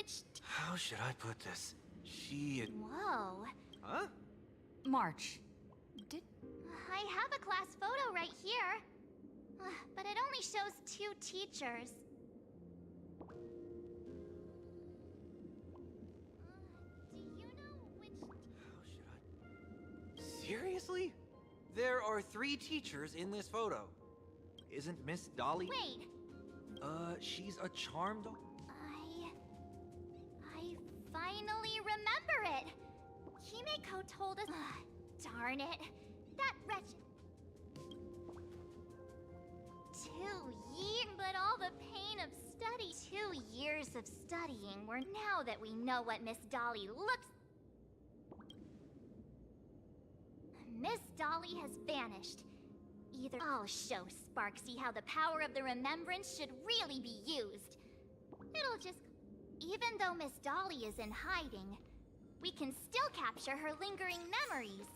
which... How should I put this? She... Whoa. Huh? March, did... I have a class photo right here. But it only shows 2 teachers. Do you know which... How should I... Seriously? There are 3 teachers in this photo. Isn't Miss Dolly... Wait. She's a charm doll? I finally remember it! Himeko told us... darn it. That wretched... 2 years, but all the pain of study. 2 years of studying were now that we know what Miss Dolly looks... Miss Dolly has vanished. Either I'll show Sparksy how the power of the remembrance should really be used. It'll just... Even though Miss Dolly is in hiding, we can still capture her lingering memories.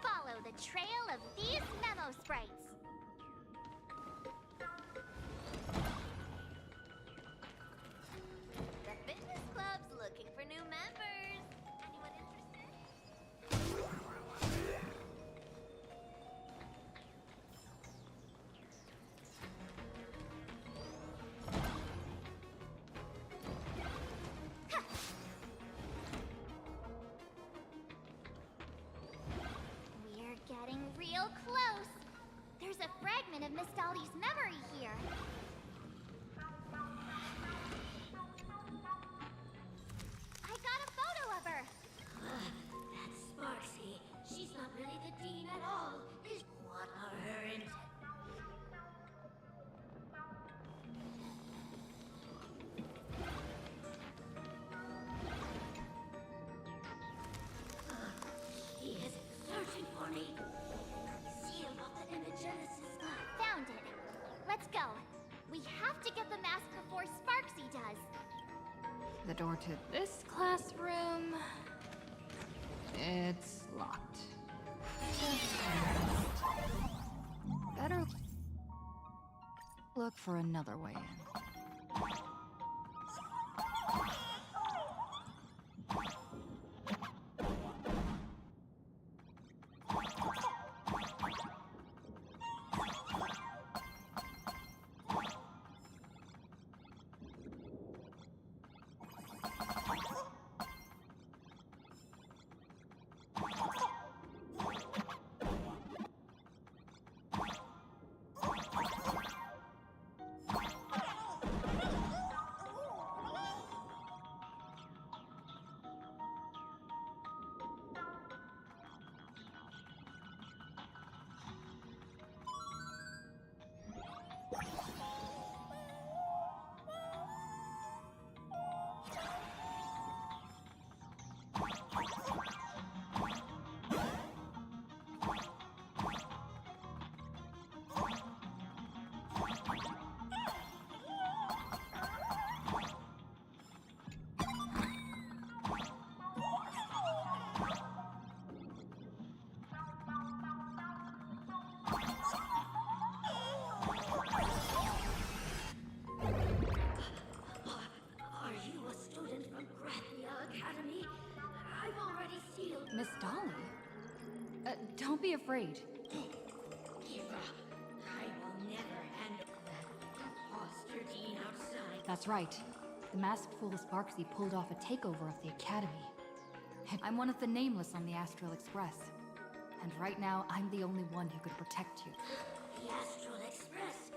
Follow the trail of these memo sprites. The fitness club's looking for new members. Anyone interested? We're getting real close. There's a fragment of Miss Dolly's memory here. I got a photo of her. That's Sparksy. She's not really the dean at all. What are her intentions? He is searching for me. Seal of the imagenesis. Found it. Let's go. We have to get the mask before Sparksy does. The door to this classroom... It's locked. Better look for another way in. Miss Dolly? Don't be afraid. Kira, I will never handle that imposter dean outside. That's right. The masked fool Sparksy pulled off a takeover of the Academy. I'm one of the nameless on the Astral Express. And right now, I'm the only one who could protect you. The Astral Express?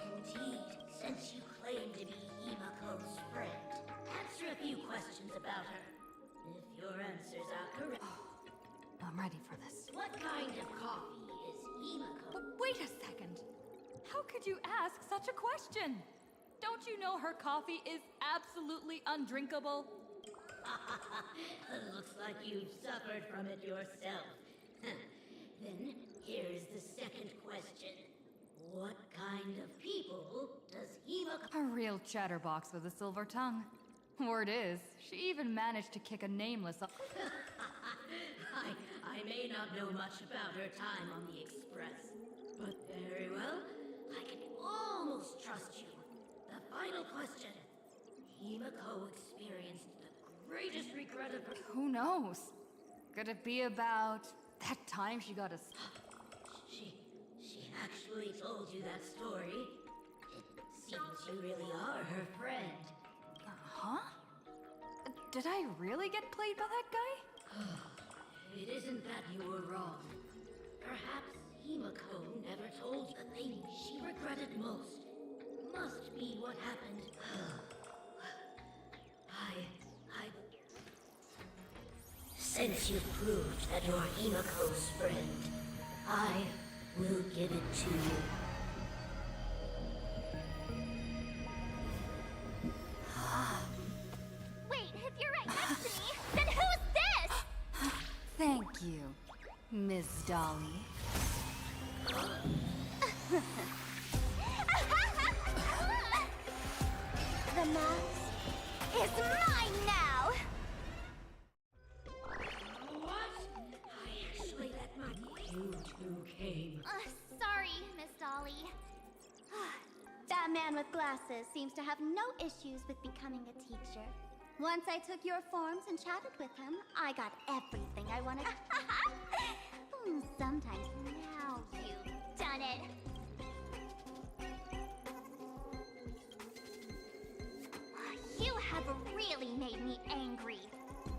Indeed, since you claim to be Himako's friend. Answer a few questions about her. If your answers are correct... I'm ready for this. What kind of coffee is Himako? But wait a second! How could you ask such a question? Don't you know her coffee is absolutely undrinkable? Looks like you've suffered from it yourself. Then, here's the second question. What kind of people does Himako... A real chatterbox with a silver tongue. Word is, she even managed to kick a nameless up. I may not know much about her time on the Express, but very well, I can almost trust you. The final question. Himako Himiko experienced the greatest regret of her... Who knows? Could it be about that time she got a... She actually told you that story. It seems you really are her friend. Huh? Did I really get played by that guy? It isn't that you were wrong. Perhaps Himiko never told you the thing she regretted most. Must be what happened. Since you've proved that you're Himiko's friend, I will give it to you. Wait, if you're right next to me, then who's this? Thank you, Miss Dolly. The mouse is mine now! What? I actually let my... You two came. Sorry, Miss Dolly. That man with glasses seems to have no issues with becoming a teacher. Once I took your forms and chatted with him, I got everything I wanted. Sometimes now you've done it. You have really made me angry.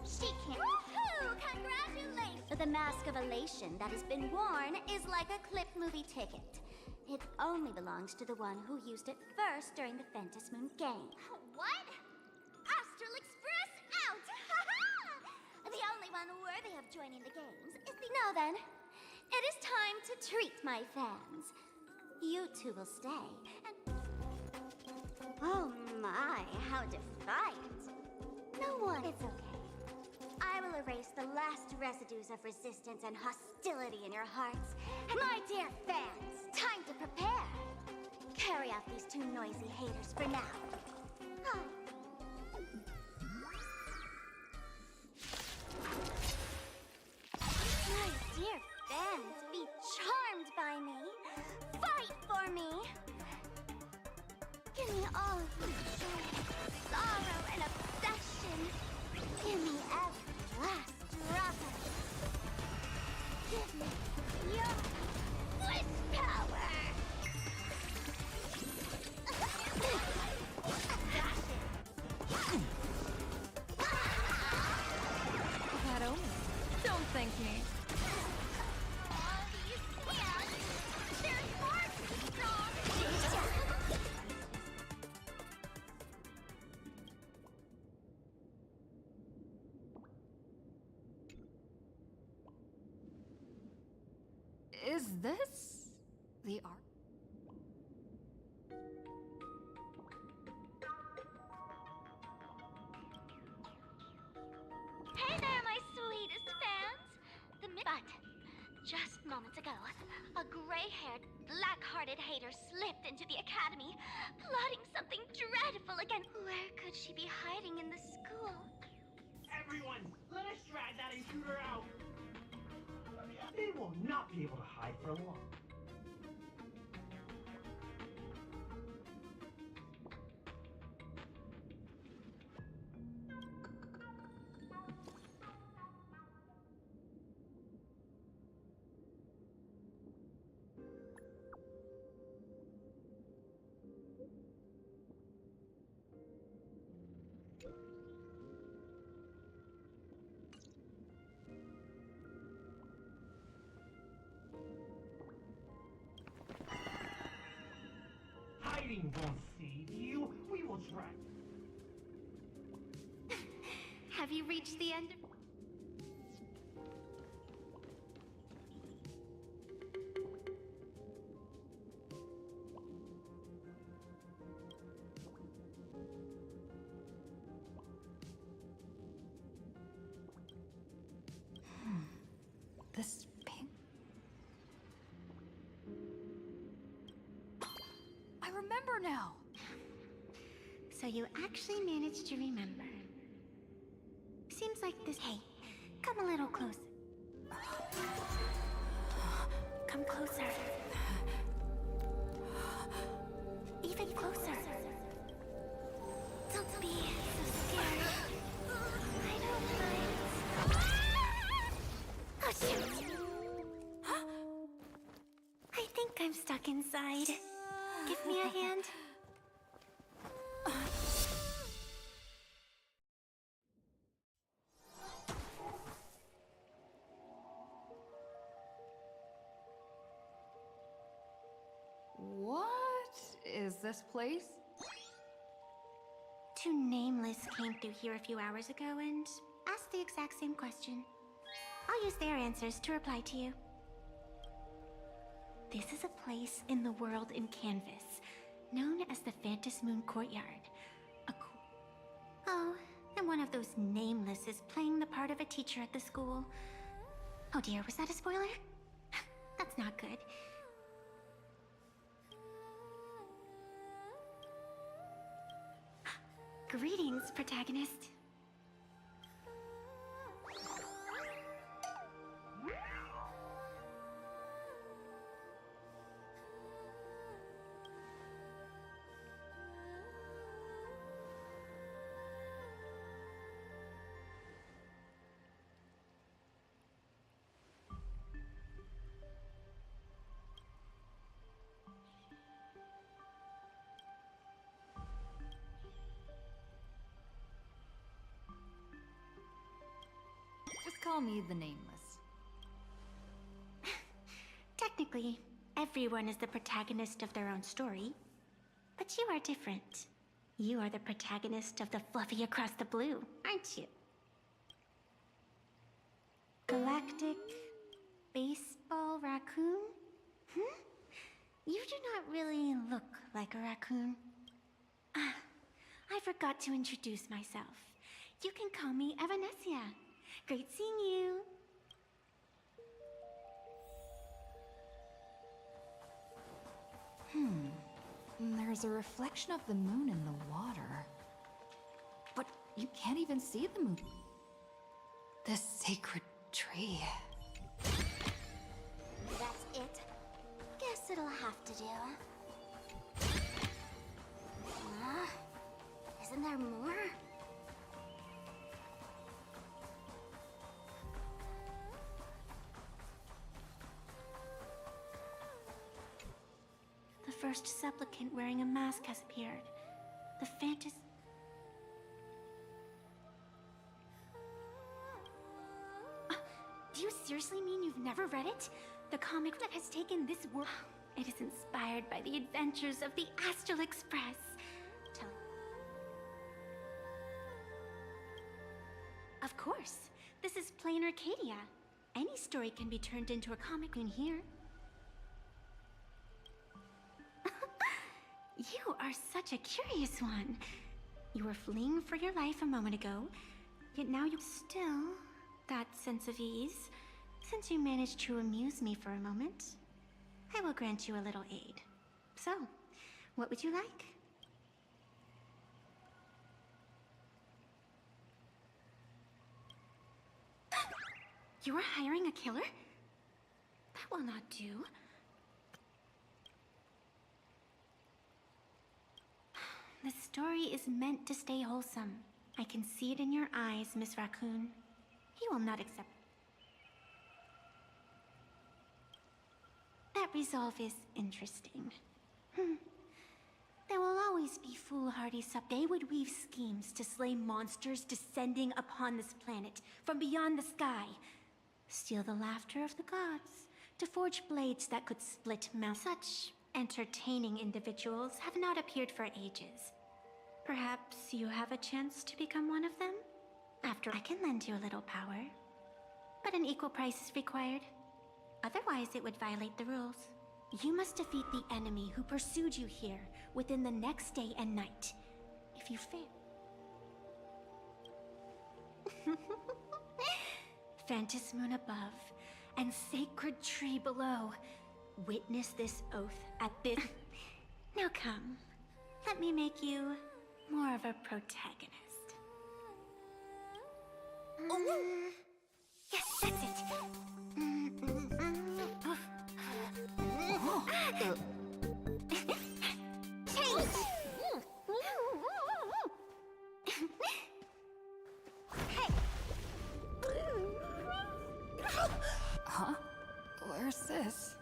She can't. Woohoo! Congratulations! The mask of elation that has been worn is like a clip movie ticket. It only belongs to the one who used it first during the Fentis Moon game. What? Astral Express out! The only one worthy of joining the games is the... Now then, it is time to treat my fans. You two will stay, and... Oh my, how defiant. No one. It's okay. I will erase the last residues of resistance and hostility in your hearts. And my dear fans, time to prepare. Carry out these two noisy haters for now. Hi. My dear fans, be charmed by me. Fight for me. Give me all of your joy, sorrow, and obsession. Give me every last drop of it. Give me your wish power. That only. Don't thank me. All these hands, they're far too strong. Is this the art? Hey there, my sweetest fans! But just moments ago, a gray-haired, black-hearted hater slipped into the academy, plotting something dreadful again. Where could she be hiding in the school? Everyone, let us drag that intruder out! They will not be able to hide for long. Hiding won't save you. We will try. Have you reached the end of... This pink? I remember now! So you actually managed to remember. Seems like this... Hey, come a little closer. Come closer. Even closer. Don't be so I'm stuck inside. Give me a hand. What is this place? Two nameless came through here a few hours ago and asked the exact same question. I'll use their answers to reply to you. This is a place in the world in Canvas, known as the Phantom Moon Courtyard. Oh, and one of those nameless is playing the part of a teacher at the school. Oh dear, was that a spoiler? That's not good. Greetings, protagonist. Just call me the Nameless. Technically, everyone is the protagonist of their own story. But you are different. You are the protagonist of the Fluffy Across the Blue, aren't you? Galactic baseball raccoon? You do not really look like a raccoon. I forgot to introduce myself. You can call me Evanesia. Great seeing you. There's a reflection of the moon in the water. But you can't even see the moon. The sacred tree. That's it. Guess it'll have to do. Isn't there more? The first supplicant wearing a mask has appeared. The Phantom... Do you seriously mean you've never read it? The comic that has taken this world... It is inspired by the adventures of the Astral Express. Of course. This is plain Arcadia. Any story can be turned into a comic in here. You are such a curious one. You were fleeing for your life a moment ago, yet now you still that sense of ease. Since you managed to amuse me for a moment, I will grant you a little aid. So, what would you like? You are hiring a killer? That will not do. The story is meant to stay wholesome. I can see it in your eyes, Miss Raccoon. He will not accept. That resolve is interesting. There will always be foolhardy They would weave schemes to slay monsters descending upon this planet from beyond the sky. Steal the laughter of the gods to forge blades that could split mountains. Such entertaining individuals have not appeared for ages. Perhaps you have a chance to become one of them? After I can lend you a little power, but an equal price is required. Otherwise, it would violate the rules. You must defeat the enemy who pursued you here within the next day and night. If you fail... Phantom Moon above and sacred tree below. Witness this oath at this... Now come, let me make you more of a protagonist. Yes, that's it. Change! Hey! Huh? Where's this?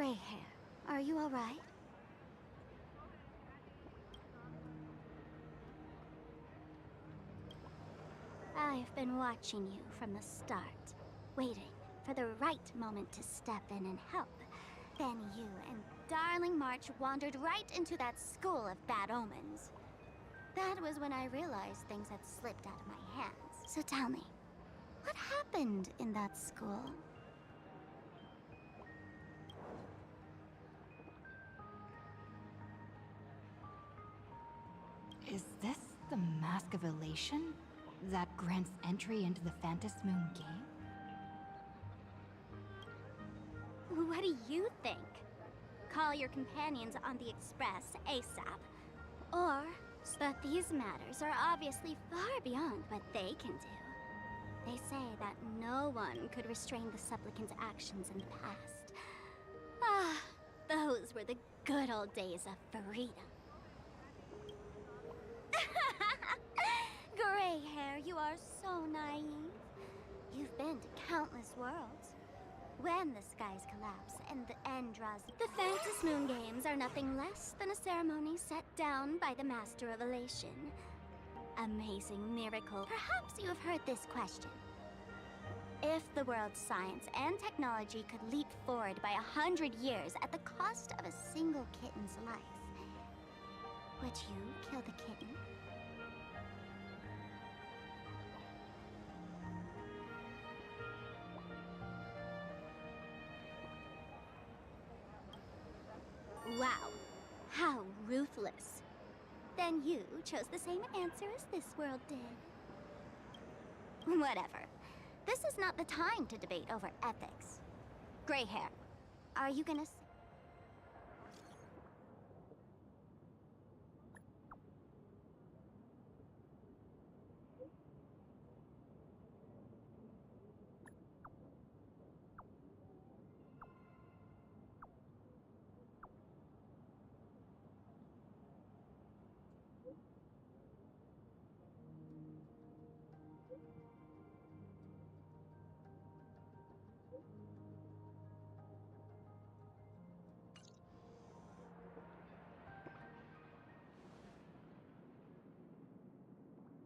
Gray hair, are you alright? I've been watching you from the start, waiting for the right moment to step in and help. Then you and Darling March wandered right into that school of bad omens. That was when I realized things had slipped out of my hands. So tell me, what happened in that school? Is this the Mask of Elation? That grants entry into the Phantom Moon game? What do you think? Call your companions on the Express ASAP. Or, but these matters are obviously far beyond what they can do. They say that no one could restrain the supplicant's actions in the past. Ah, those were the good old days of freedom. Gray hair, you are so naive. You've been to countless worlds. When the skies collapse and the end draws, the Phantom Moon Games are nothing less than a ceremony set down by the Master of Elation. Amazing miracle. Perhaps you have heard this question. If the world's science and technology could leap forward by 100 years at the cost of a single kitten's life, would you kill the kitten? Wow, how ruthless. Then you chose the same answer as this world did. Whatever. This is not the time to debate over ethics. Gray hair, are you gonna...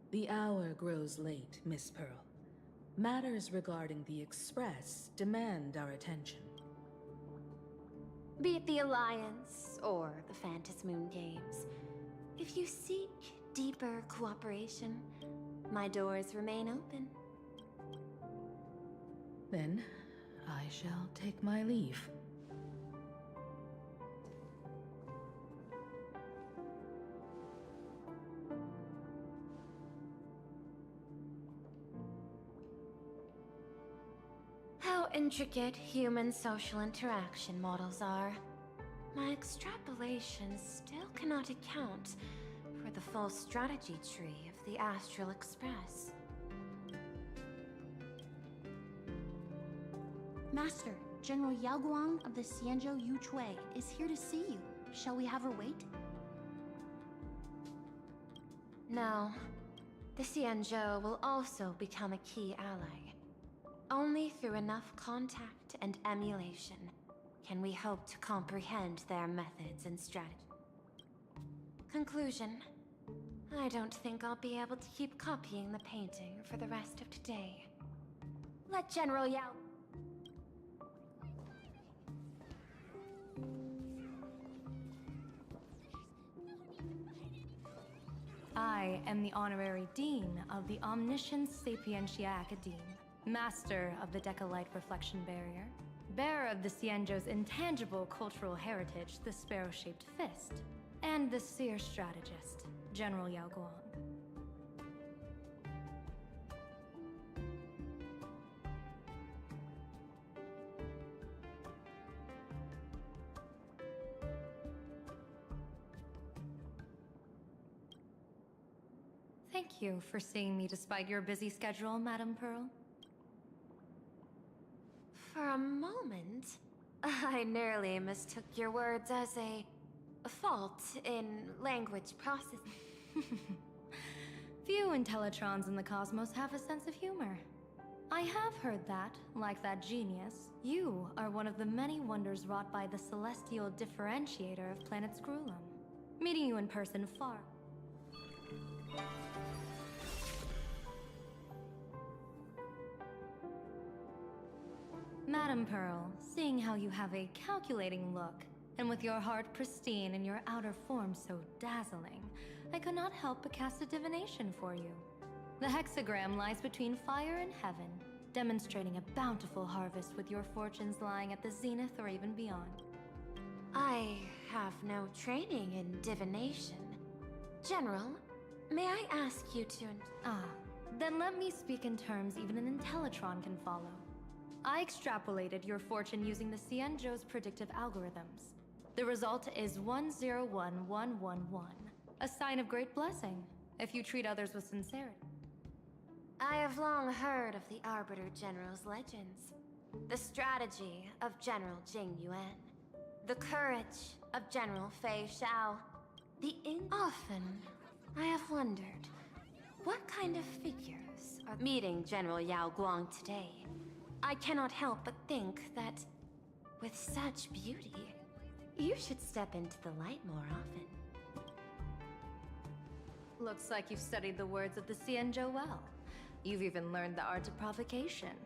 The hour grows late, Miss Pearl. Matters regarding the Express demand our attention. Be it the Alliance or the Phantom Moon Games, if you seek deeper cooperation, my doors remain open. Then, I shall take my leave. How intricate human social interaction models are. My extrapolations still cannot account for the full strategy tree of the Astral Express. Master, General Yao Guang of the Xianzhou Yu Chui is here to see you. Shall we have her wait? No. The Xianzhou will also become a key ally. Only through enough contact and emulation can we hope to comprehend their methods and strategy. Conclusion. I don't think I'll be able to keep copying the painting for the rest of today. Let General Yao... I am the Honorary Dean of the Omniscience Sapientia Academe, Master of the Decalite Reflection Barrier, bearer of the Xianzhou's intangible cultural heritage, the Sparrow-Shaped Fist, and the Seer Strategist, General Yao Guang. Thank you for seeing me despite your busy schedule, Madame Pearl. For a moment, I nearly mistook your words as a fault in language processing. Few Intellitrons in the cosmos have a sense of humor. I have heard that, like that genius, you are one of the many wonders wrought by the celestial differentiator of planet Scrulum. Meeting you in person far. Madam Pearl, seeing how you have a calculating look, and with your heart pristine and your outer form so dazzling, I could not help but cast a divination for you. The hexagram lies between fire and heaven, demonstrating a bountiful harvest with your fortunes lying at the zenith or even beyond. I have no training in divination. General, may I ask you to... Then let me speak in terms even an Intellitron can follow. I extrapolated your fortune using the Cienjo's predictive algorithms. The result is 101111, a sign of great blessing, if you treat others with sincerity. I have long heard of the Arbiter General's legends. The strategy of General Jing Yuan. The courage of General Fei Xiao. Often, I have wondered, what kind of figures are meeting General Yao Guang today? I cannot help but think that, with such beauty, you should step into the light more often. Looks like you've studied the words of the Cienjo well. You've even learned the art of provocation.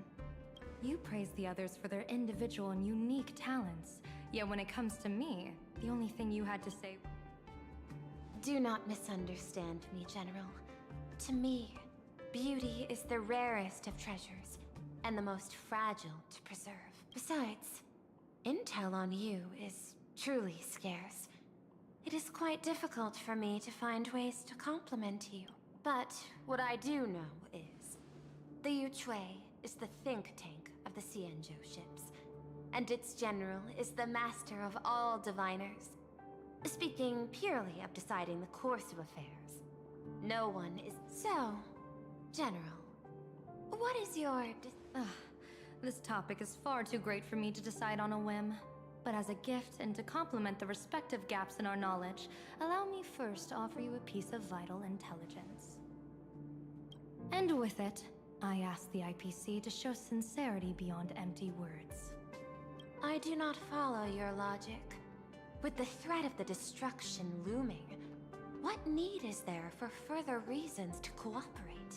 You praise the others for their individual and unique talents, yet when it comes to me, the only thing you had to say... Do not misunderstand me, General. To me, beauty is the rarest of treasures, and the most fragile to preserve. Besides, intel on you is truly scarce. It is quite difficult for me to find ways to compliment you. But what I do know is, the Yuchui is the think tank of the Cienjo ships, and its general is the master of all diviners. Speaking purely of deciding the course of affairs, no one is... So, General, what is your... This topic is far too great for me to decide on a whim. But as a gift and to complement the respective gaps in our knowledge, allow me first to offer you a piece of vital intelligence. And with it, I ask the IPC to show sincerity beyond empty words. I do not follow your logic. With the threat of the destruction looming, what need is there for further reasons to cooperate?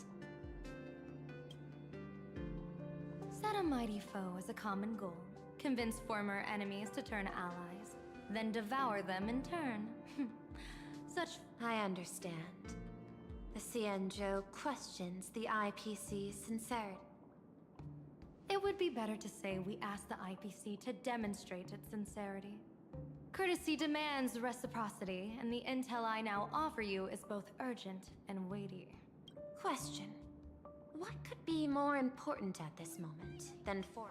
Set a mighty foe as a common goal. Convince former enemies to turn allies, then devour them in turn. Such... I understand. The Cienjo questions the IPC's sincerity. It would be better to say we ask the IPC to demonstrate its sincerity. Courtesy demands reciprocity, and the intel I now offer you is both urgent and weighty. Question. What could be more important at this moment than for...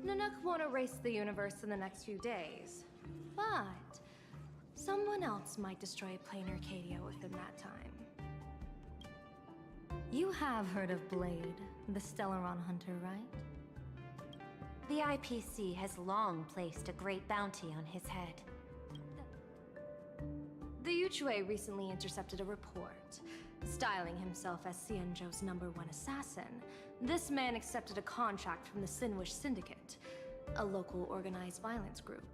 Nanook won't erase the universe in the next few days, but someone else might destroy plain Arcadia within that time. You have heard of Blade, the Stellaron hunter, right? The IPC has long placed a great bounty on his head. The Yuchui recently intercepted a report. Styling himself as Cienjo's #1 assassin, this man accepted a contract from the Sinwish Syndicate, a local organized violence group.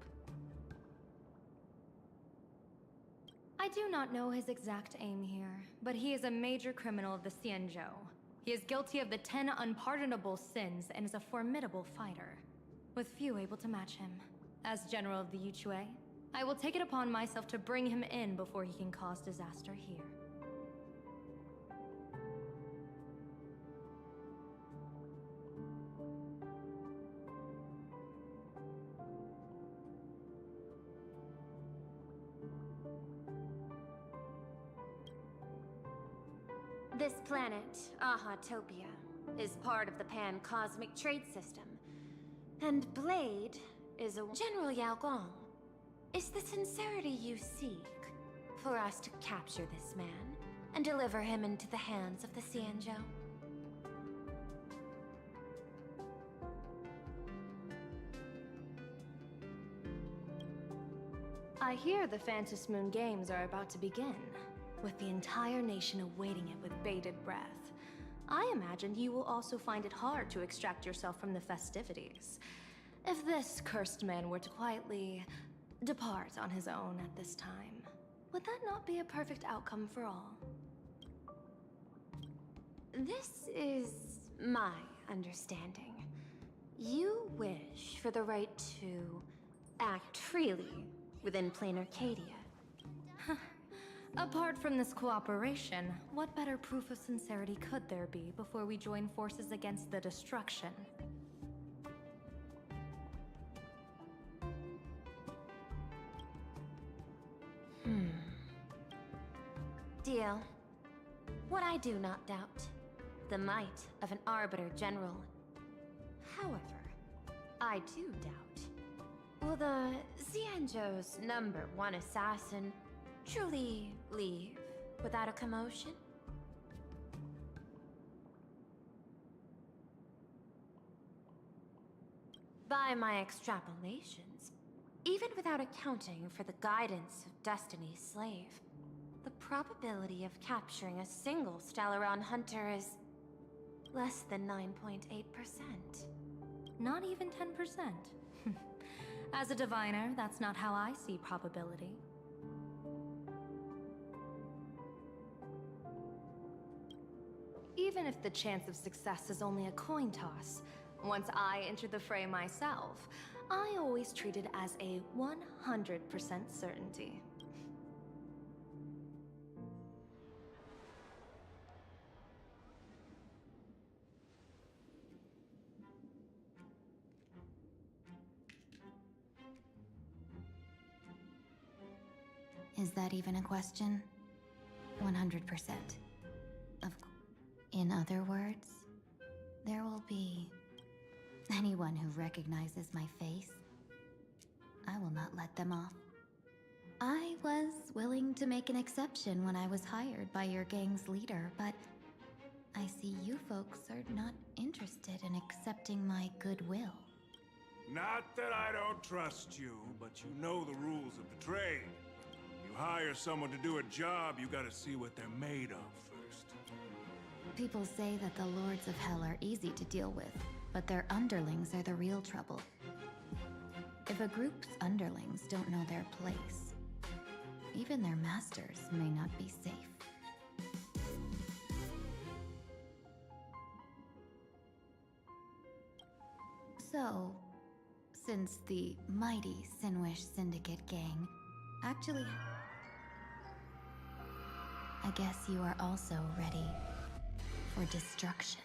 I do not know his exact aim here, but he is a major criminal of the Cienjo. He is guilty of the 10 unpardonable sins and is a formidable fighter, with few able to match him. As General of the Yuchui, I will take it upon myself to bring him in before he can cause disaster here. This planet, Ahatopia, is part of the pan-cosmic trade system. And Blade is a... General Yao Guang, is the sincerity you seek for us to capture this man and deliver him into the hands of the Cienjo? I hear the Phantom Moon Games are about to begin, with the entire nation awaiting it with bated breath. I imagine you will also find it hard to extract yourself from the festivities. If this cursed man were to quietly depart on his own at this time, would that not be a perfect outcome for all? This is my understanding. You wish for the right to act freely within plain Arcadia. Apart from this cooperation, what better proof of sincerity could there be before we join forces against the destruction? Deal. What I do not doubt, the might of an Arbiter General. However, I do doubt, will the Xianzhou's #1 assassin truly leave without a commotion? By my extrapolations, even without accounting for the guidance of Destiny's slave, the probability of capturing a single Stellaron hunter is less than 9.8%. Not even 10%. As a diviner, that's not how I see probability. Even if the chance of success is only a coin toss, once I enter the fray myself, I always treat it as a 100% certainty. Is that even a question? 100%. In other words, there will be anyone who recognizes my face. I will not let them off. I was willing to make an exception when I was hired by your gang's leader, but I see you folks are not interested in accepting my goodwill. Not that I don't trust you, but you know the rules of the trade. You hire someone to do a job, you gotta see what they're made of first. People say that the Lords of Hell are easy to deal with, but their underlings are the real trouble. If a group's underlings don't know their place, even their masters may not be safe. So, since the mighty Sinwish Syndicate gang actually... I guess you are also ready for destruction.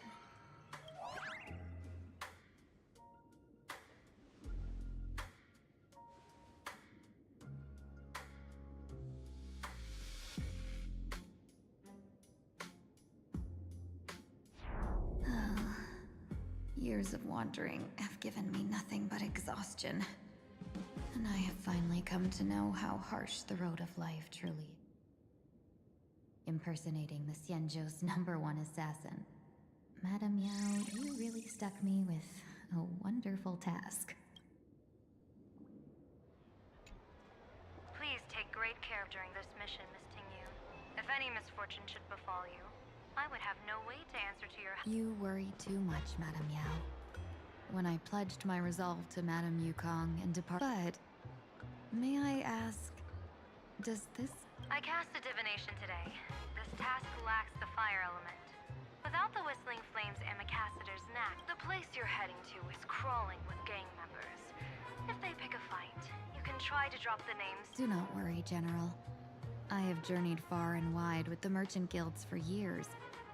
Years of wandering have given me nothing but exhaustion. And I have finally come to know how harsh the road of life truly is. Impersonating the Xianzhou's #1 assassin. Madame Yao, you really stuck me with a wonderful task. Please take great care during this mission, Miss Tingyu. If any misfortune should befall you, I would have no way to answer to your... You worry too much, Madame Yao. When I pledged my resolve to Madame Yukong and But, may I ask, does this... I cast a divination today. This task lacks the fire element. Without the whistling flames and Macassiter's knack, the place you're heading to is crawling with gang members. If they pick a fight, you can try to drop the names. Do not worry, General. I have journeyed far and wide with the merchant guilds for years,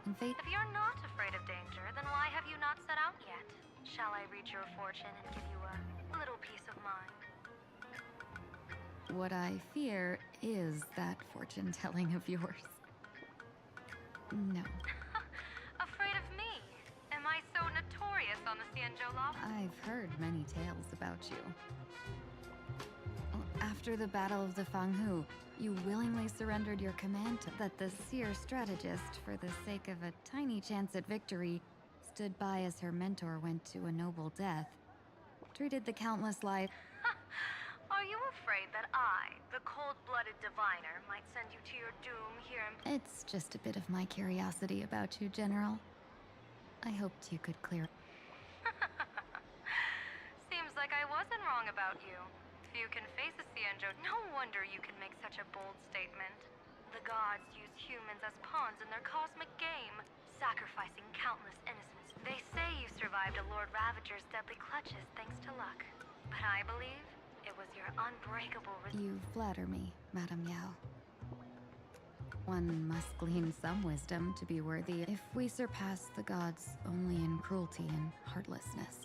and fate... If you're not afraid of danger, then why have you not set out yet? Shall I read your fortune and give you a little peace of mind? What I fear is that fortune-telling of yours. No. Afraid of me? Am I so notorious on the Xianzhou law? I've heard many tales about you. After the Battle of the Fanghu, you willingly surrendered your command to that the seer strategist, for the sake of a tiny chance at victory, stood by as her mentor went to a noble death. Treated the countless life... Are you afraid that I, the cold-blooded diviner, might send you to your doom here in... It's just a bit of my curiosity about you, General. I hoped you could clear. Seems like I wasn't wrong about you. If you can face a Cienjo, no wonder you can make such a bold statement. The gods use humans as pawns in their cosmic game, sacrificing countless innocents. They say you survived a Lord Ravager's deadly clutches thanks to luck. But I believe it was your unbreakable You flatter me, Madame Yao. One must glean some wisdom to be worthy if we surpass the gods only in cruelty and heartlessness.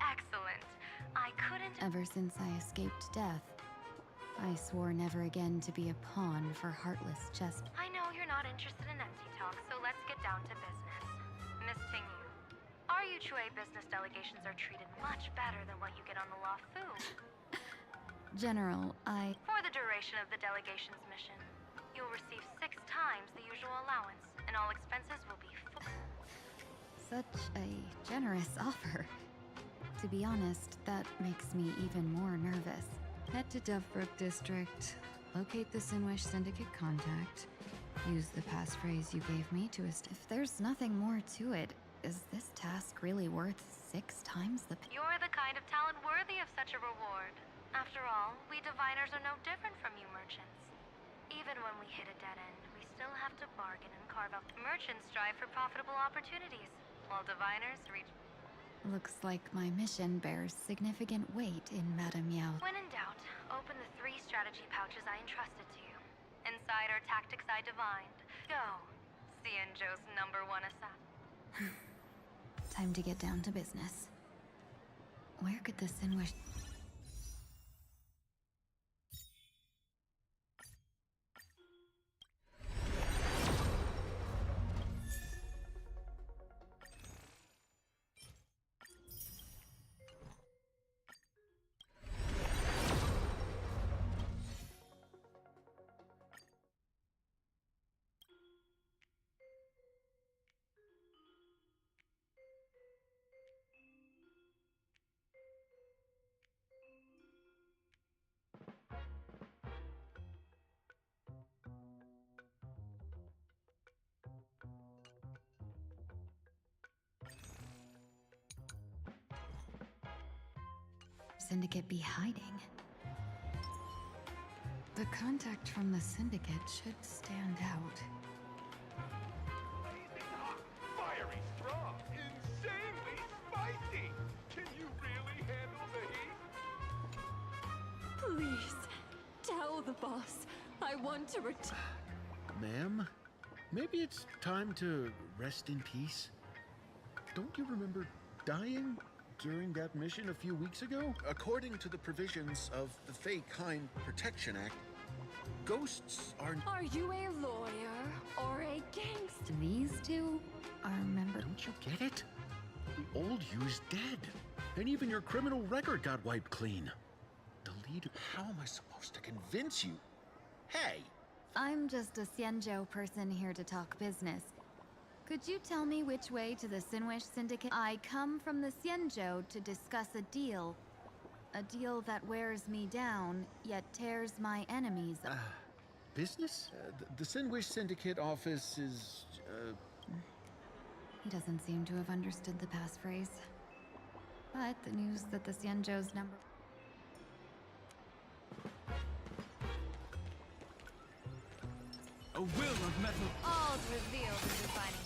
Excellent. I couldn't. Ever since I escaped death, I swore never again to be a pawn for heartless chess. I know you're not interested in empty talk, so let's get down to business. Miss Tingyu, our Yuchue business delegations are treated much better than what you get on the Law Fu. General, For the duration of the delegation's mission, you'll receive 6 times the usual allowance, and all expenses will be full. Such a generous offer. To be honest, that makes me even more nervous. Head to Dovebrook District, locate the Sinwish Syndicate contact, use the passphrase you gave me to if there's nothing more to it, is this task really worth 6 times the You're the kind of talent worthy of such a reward. After all, we diviners are no different from you merchants. Even when we hit a dead end, we still have to bargain and carve out. Merchants strive for profitable opportunities, while diviners reach. Looks like my mission bears significant weight in Madame Yao. When in doubt, open the 3 strategy pouches I entrusted to you. Inside are tactics I divined. Go, Cienjo's #1 assassin. Time to get down to business. Where could the Sinwish... Syndicate be hiding? The contact from the Syndicate should stand out. Blazing hot, fiery strong, insanely spicy. Can you really handle the heat? Please, tell the boss I want to return. Ma'am, maybe it's time to rest in peace. Don't you remember dying during that mission a few weeks ago? According to the provisions of the Fey Kind Protection Act, ghosts are... Are you a lawyer or a gangster? These two are members... Don't you get it? The old you's dead. And even your criminal record got wiped clean. The leader... How am I supposed to convince you? Hey! I'm just a Cienjo person here to talk business. Could you tell me which way to the Sinwish Syndicate? I come from the Cienjo to discuss a deal. A deal that wears me down, yet tears my enemies up. Business? The Sinwish Syndicate office is, He doesn't seem to have understood the passphrase. But the news that the Cienjo's number... A will of metal. All's revealed in defining.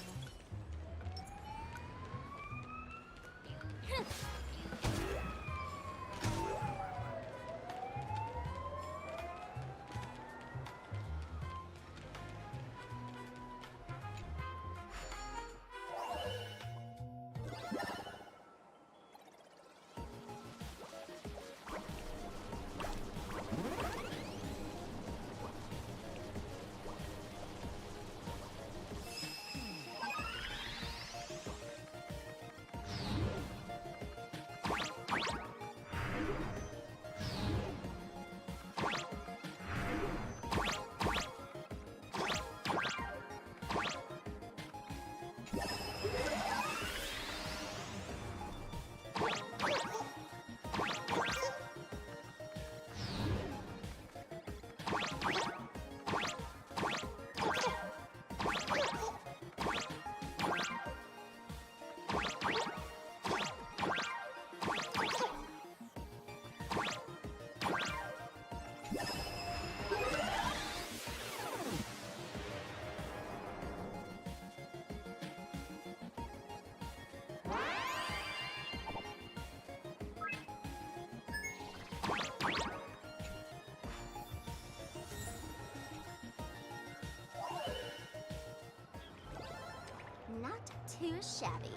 too shabby.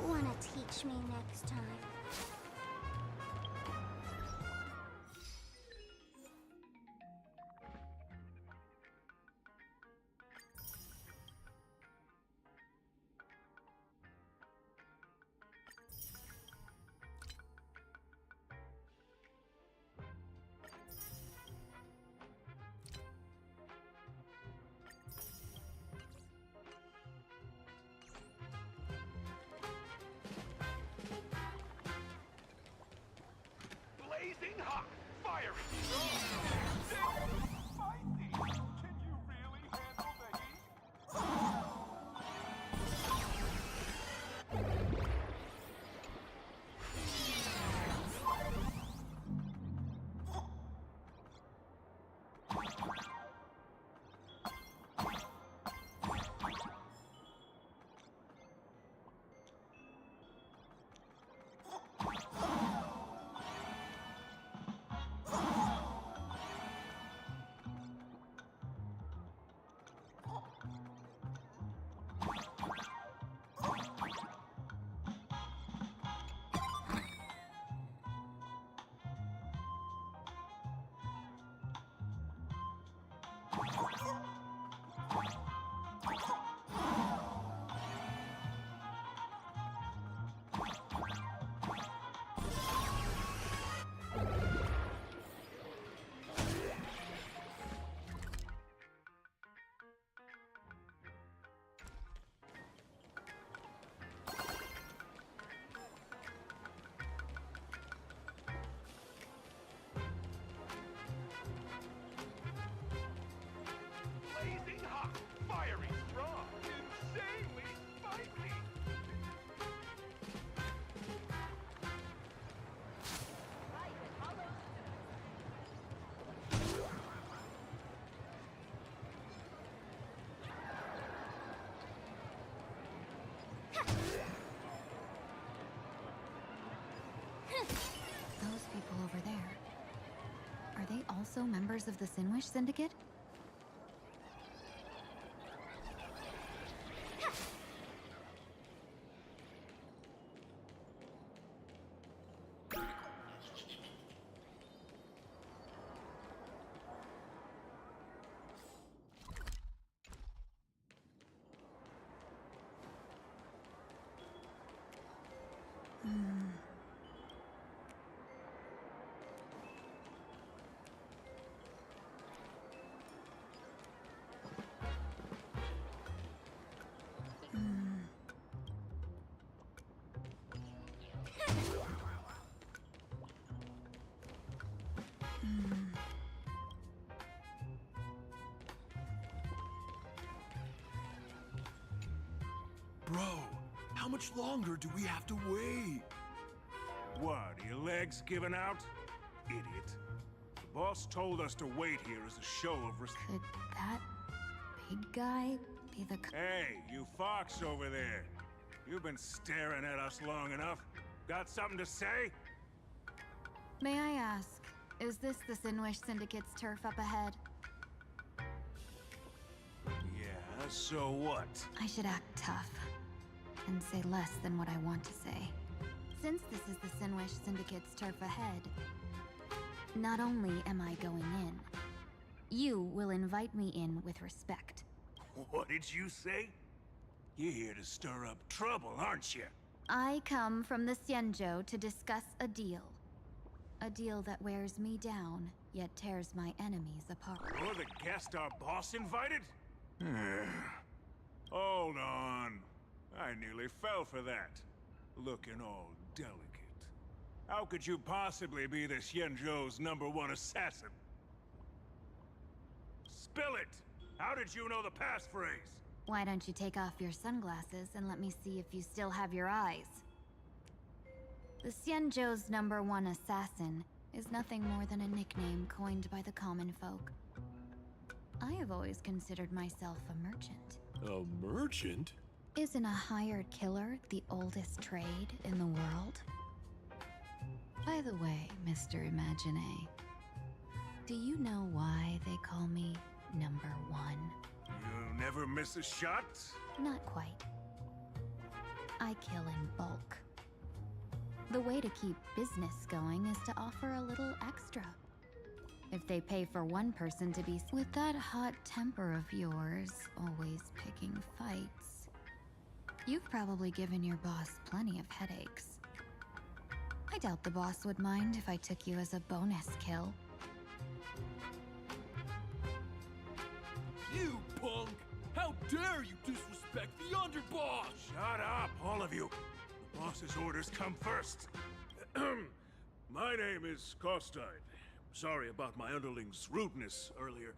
Wanna teach me next time? Blazing hot, fiery strong, spicy. Can you really handle the heat? Blazing hot, fiery strong, insanely spicy. Those people over there. Are they also members of the Sinwish Syndicate? Bro, how much longer do we have to wait? What, are your legs giving out? Idiot. The boss told us to wait here as a show of respect. Could that big guy be the... Hey, you fox over there. You've been staring at us long enough. Got something to say? May I ask, is this the Sinwish Syndicate's turf up ahead? Yeah, so what? I should act tough and say less than what I want to say. Since this is the Sinwish Syndicate's turf ahead, not only am I going in, you will invite me in with respect. What did you say? You're here to stir up trouble, aren't you? I come from the Xianzhou to discuss a deal. A deal that wears me down, yet tears my enemies apart. You're the guest our boss invited? Hold on. I nearly fell for that. Looking all delicate. How could you possibly be the Xianzhou's #1 assassin? Spill it! How did you know the passphrase? Why don't you take off your sunglasses and let me see if you still have your eyes? The Xianzhou's #1 assassin is nothing more than a nickname coined by the common folk. I have always considered myself a merchant. A merchant? Isn't a hired killer the oldest trade in the world? By the way, Mr. Imagine, do you know why they call me #1? You never miss a shot? Not quite. I kill in bulk. The way to keep business going is to offer a little extra. If they pay for one person to be with that hot temper of yours, always picking fights, you've probably given your boss plenty of headaches. I doubt the boss would mind if I took you as a bonus kill. You punk! How dare you disrespect the underboss! Shut up, all of you! The boss's orders come first. My name is Costine. Sorry about my underling's rudeness earlier.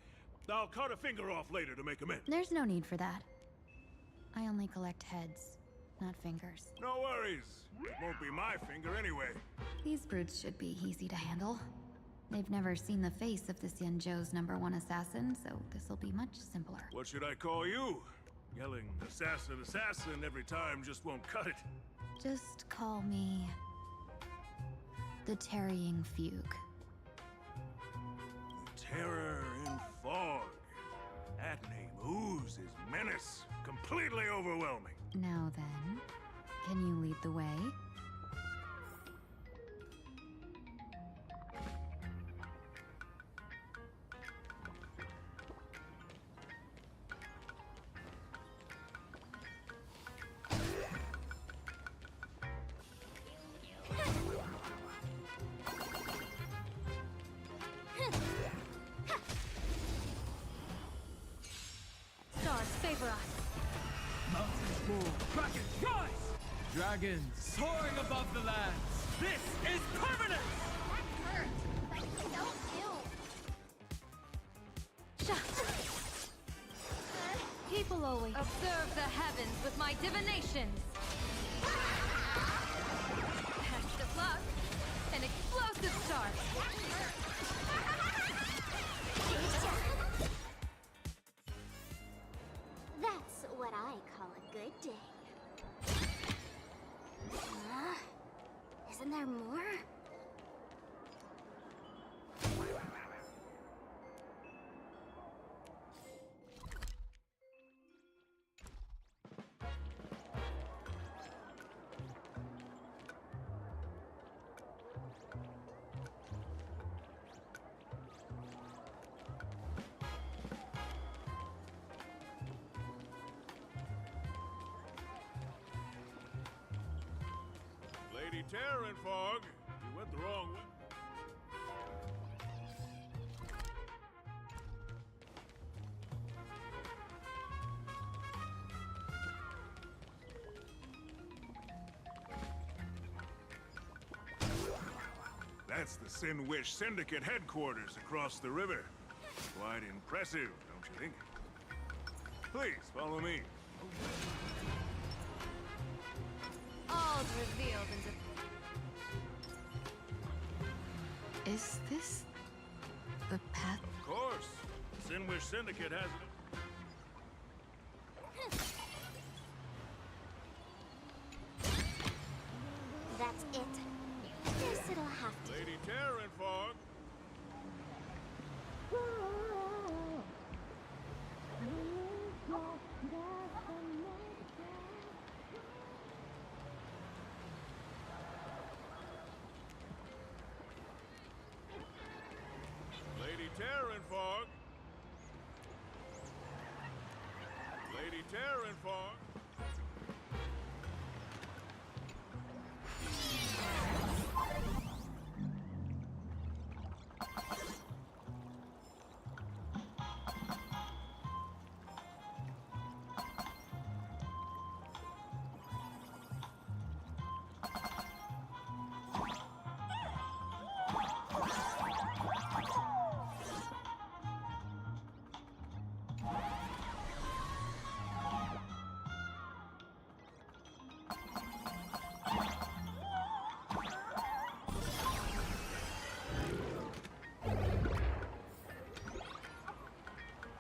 I'll cut a finger off later to make amends. There's no need for that. I only collect heads, not fingers. No worries. It won't be my finger anyway. These brutes should be easy to handle. They've never seen the face of the Xianzhou's #1 assassin, so this'll be much simpler. What should I call you? Yelling assassin, assassin every time just won't cut it. Just call me the Tarrying Fugue. Terror in fog. That name oozes menace. Completely overwhelming. Now then, can you lead the way? Stars favor us. Mountains move, dragons rise! Dragons soaring above the lands. This is permanent! That hurt. Like, don't People always observe the heavens with my divinations. Extra plus, an explosive start. That's what I call a good day. Isn't there more? Lady Terror in fog. You went the wrong way. That's the Sin Wish Syndicate headquarters across the river. Quite impressive, don't you think? Please, follow me. All revealed into... Is this the path? Of course. Sin Wish Syndicate has it. That's it. Guess it'll have to. Lady Terror in fog. Lady Terror in fog. Lady Terror in fog.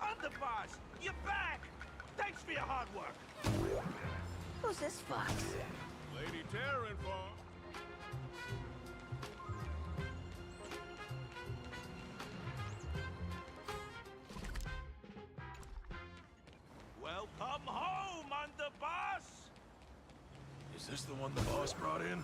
Underboss, you're back! Thanks for your hard work. Who's this fox? Lady Terror in fog. Welcome home, Underboss! You this the one the boss brought in?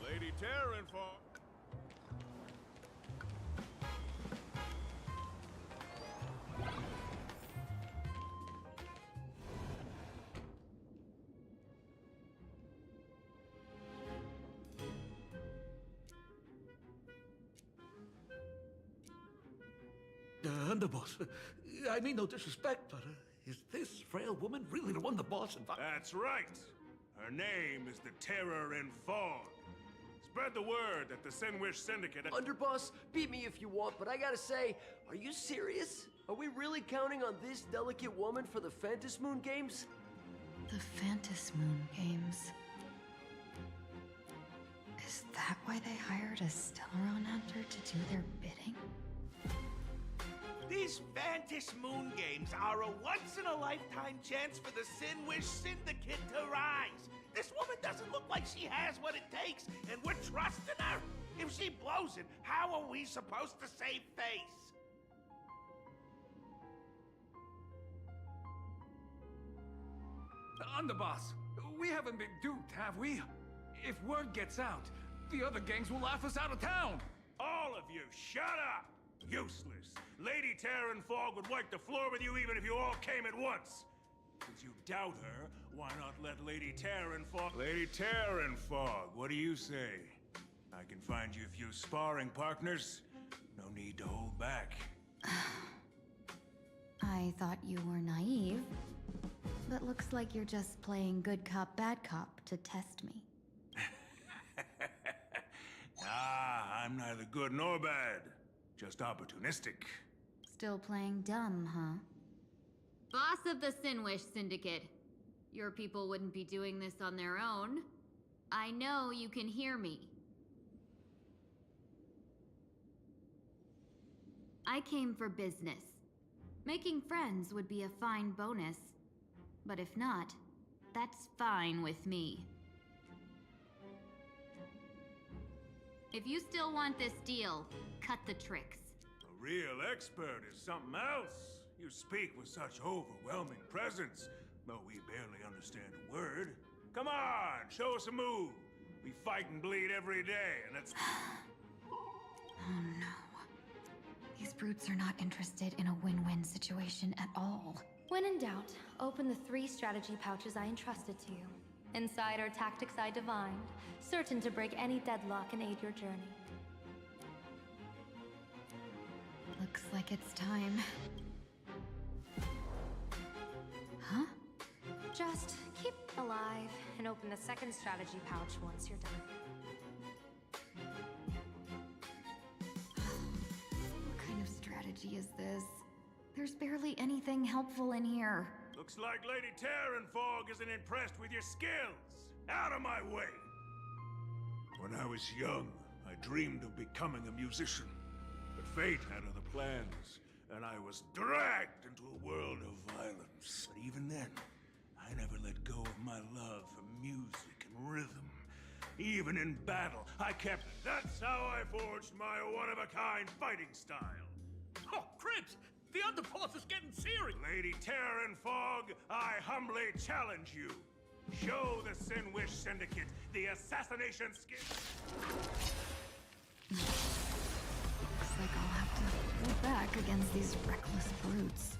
Lady Terranfall. Underboss, I mean no disrespect, but is this frail woman really the one the boss invited? That's right. Her name is the Terror in Fog. Spread the word that the Sinwish Syndicate... Underboss, beat me if you want, but I gotta say, are you serious? Are we really counting on this delicate woman for the Phantas Moon Games? The Phantas Moon Games. Is that why they hired a Stellaron hunter to do their bidding? These Phantas Moon Games are a once-in-a-lifetime chance for the Sinwish Syndicate to rise. This woman doesn't look like she has what it takes, and we're trusting her. If she blows it, how are we supposed to save face? Underboss, we haven't been duped, have we? If word gets out, the other gangs will laugh us out of town. All of you, shut up! Useless. Lady Terranfog would wipe the floor with you even if you all came at once. Since you doubt her, why not let Lady Terranfog... Lady Terranfog, what do you say? I can find you a few sparring partners. No need to hold back. I thought you were naive, but looks like you're just playing good cop, bad cop to test me. Ah, I'm neither good nor bad. Just opportunistic. Still playing dumb, huh? Boss of the Sinwish Syndicate. Your people wouldn't be doing this on their own. I know you can hear me. I came for business. Making friends would be a fine bonus. But if not, that's fine with me. If you still want this deal, cut the tricks. A real expert is something else. You speak with such overwhelming presence, though we barely understand a word. Come on, show us a move. We fight and bleed every day, and it's... Oh no. These brutes are not interested in a win-win situation at all. When in doubt, open the 3 strategy pouches I entrusted to you. Inside are tactics I divined, certain to break any deadlock and aid your journey. Looks like it's time. Huh? Just keep alive and open the 2nd strategy pouch once you're done. What kind of strategy is this? There's barely anything helpful in here. Looks like Lady Terranfog isn't impressed with your skills. Out of my way! When I was young, I dreamed of becoming a musician. But fate had other plans, and I was dragged into a world of violence. But even then, I never let go of my love for music and rhythm. Even in battle, I kept... That's how I forged my one-of-a-kind fighting style. Oh, Cribs! The underboss is getting serious! Lady Terranfog, I humbly challenge you. Show the Sinwish Syndicate the assassination skill. Looks like I'll have to hold back against these reckless brutes.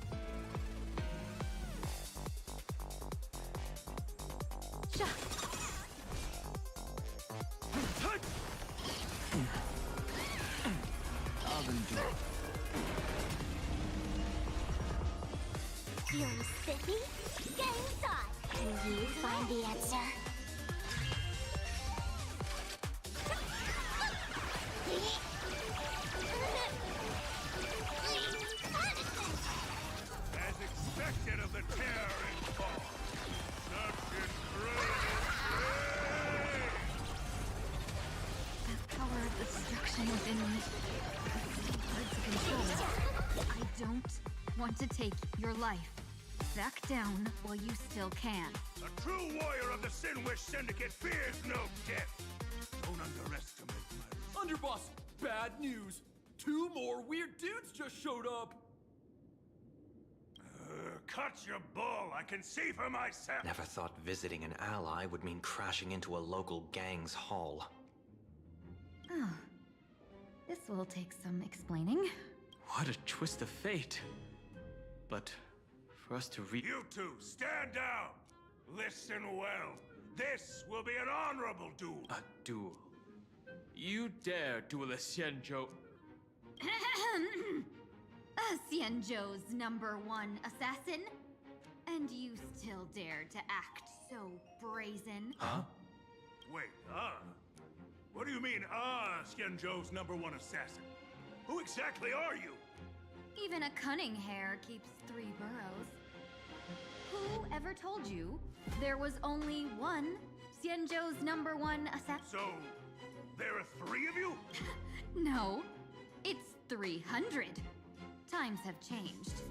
Feeling spiffy? Game time! Can you find the answer? As expected of the Terranfog, such is The power of destruction within me is hard to control. I don't want to take your life. Back down while you still can. A true warrior of the Sinwish Syndicate fears no death. Don't underestimate my... Underboss, bad news. 2 more weird dudes just showed up. Cut your bull. I can see for myself. Never thought visiting an ally would mean crashing into a local gang's hall. Oh. This will take some explaining. What a twist of fate. But for us to reach... You two, stand down. Listen well. This will be an honorable duel. A duel. You dare duel a Xianzhou... Xianzhou's #1 assassin? And you still dare to act so brazen? Huh? Wait, What do you mean, Xianzhou's #1 assassin? Who exactly are you? Even a cunning hare keeps 3 burrows. Who ever told you there was only one Xianzhou's #1 assassin? So, there are 3 of you? No, it's 300. Times have changed.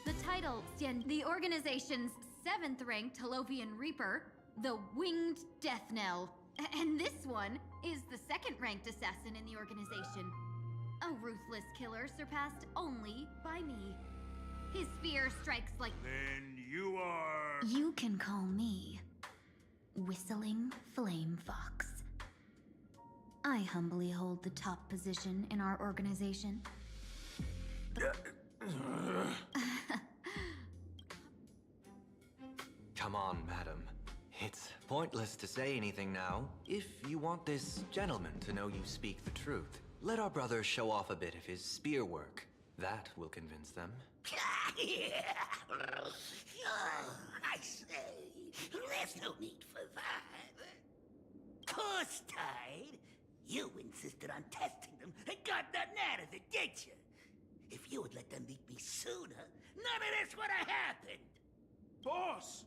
The title, the organization's 7th-ranked Talovian Reaper, the Winged Death Knell. And this one is the 2nd-ranked assassin in the organization. A ruthless killer surpassed only by me. His spear strikes like... Then you are... You can call me Whistling Flame Fox. I humbly hold the top position in our organization. Come on, madam. It's pointless to say anything now. If you want this gentleman to know you speak the truth, let our brother show off a bit of his spear work. That will convince them. I say, there's no need for that. Course tied. You insisted on testing them and got nothing out of it, did you? If you would let them meet me sooner, none of this would have happened. Boss!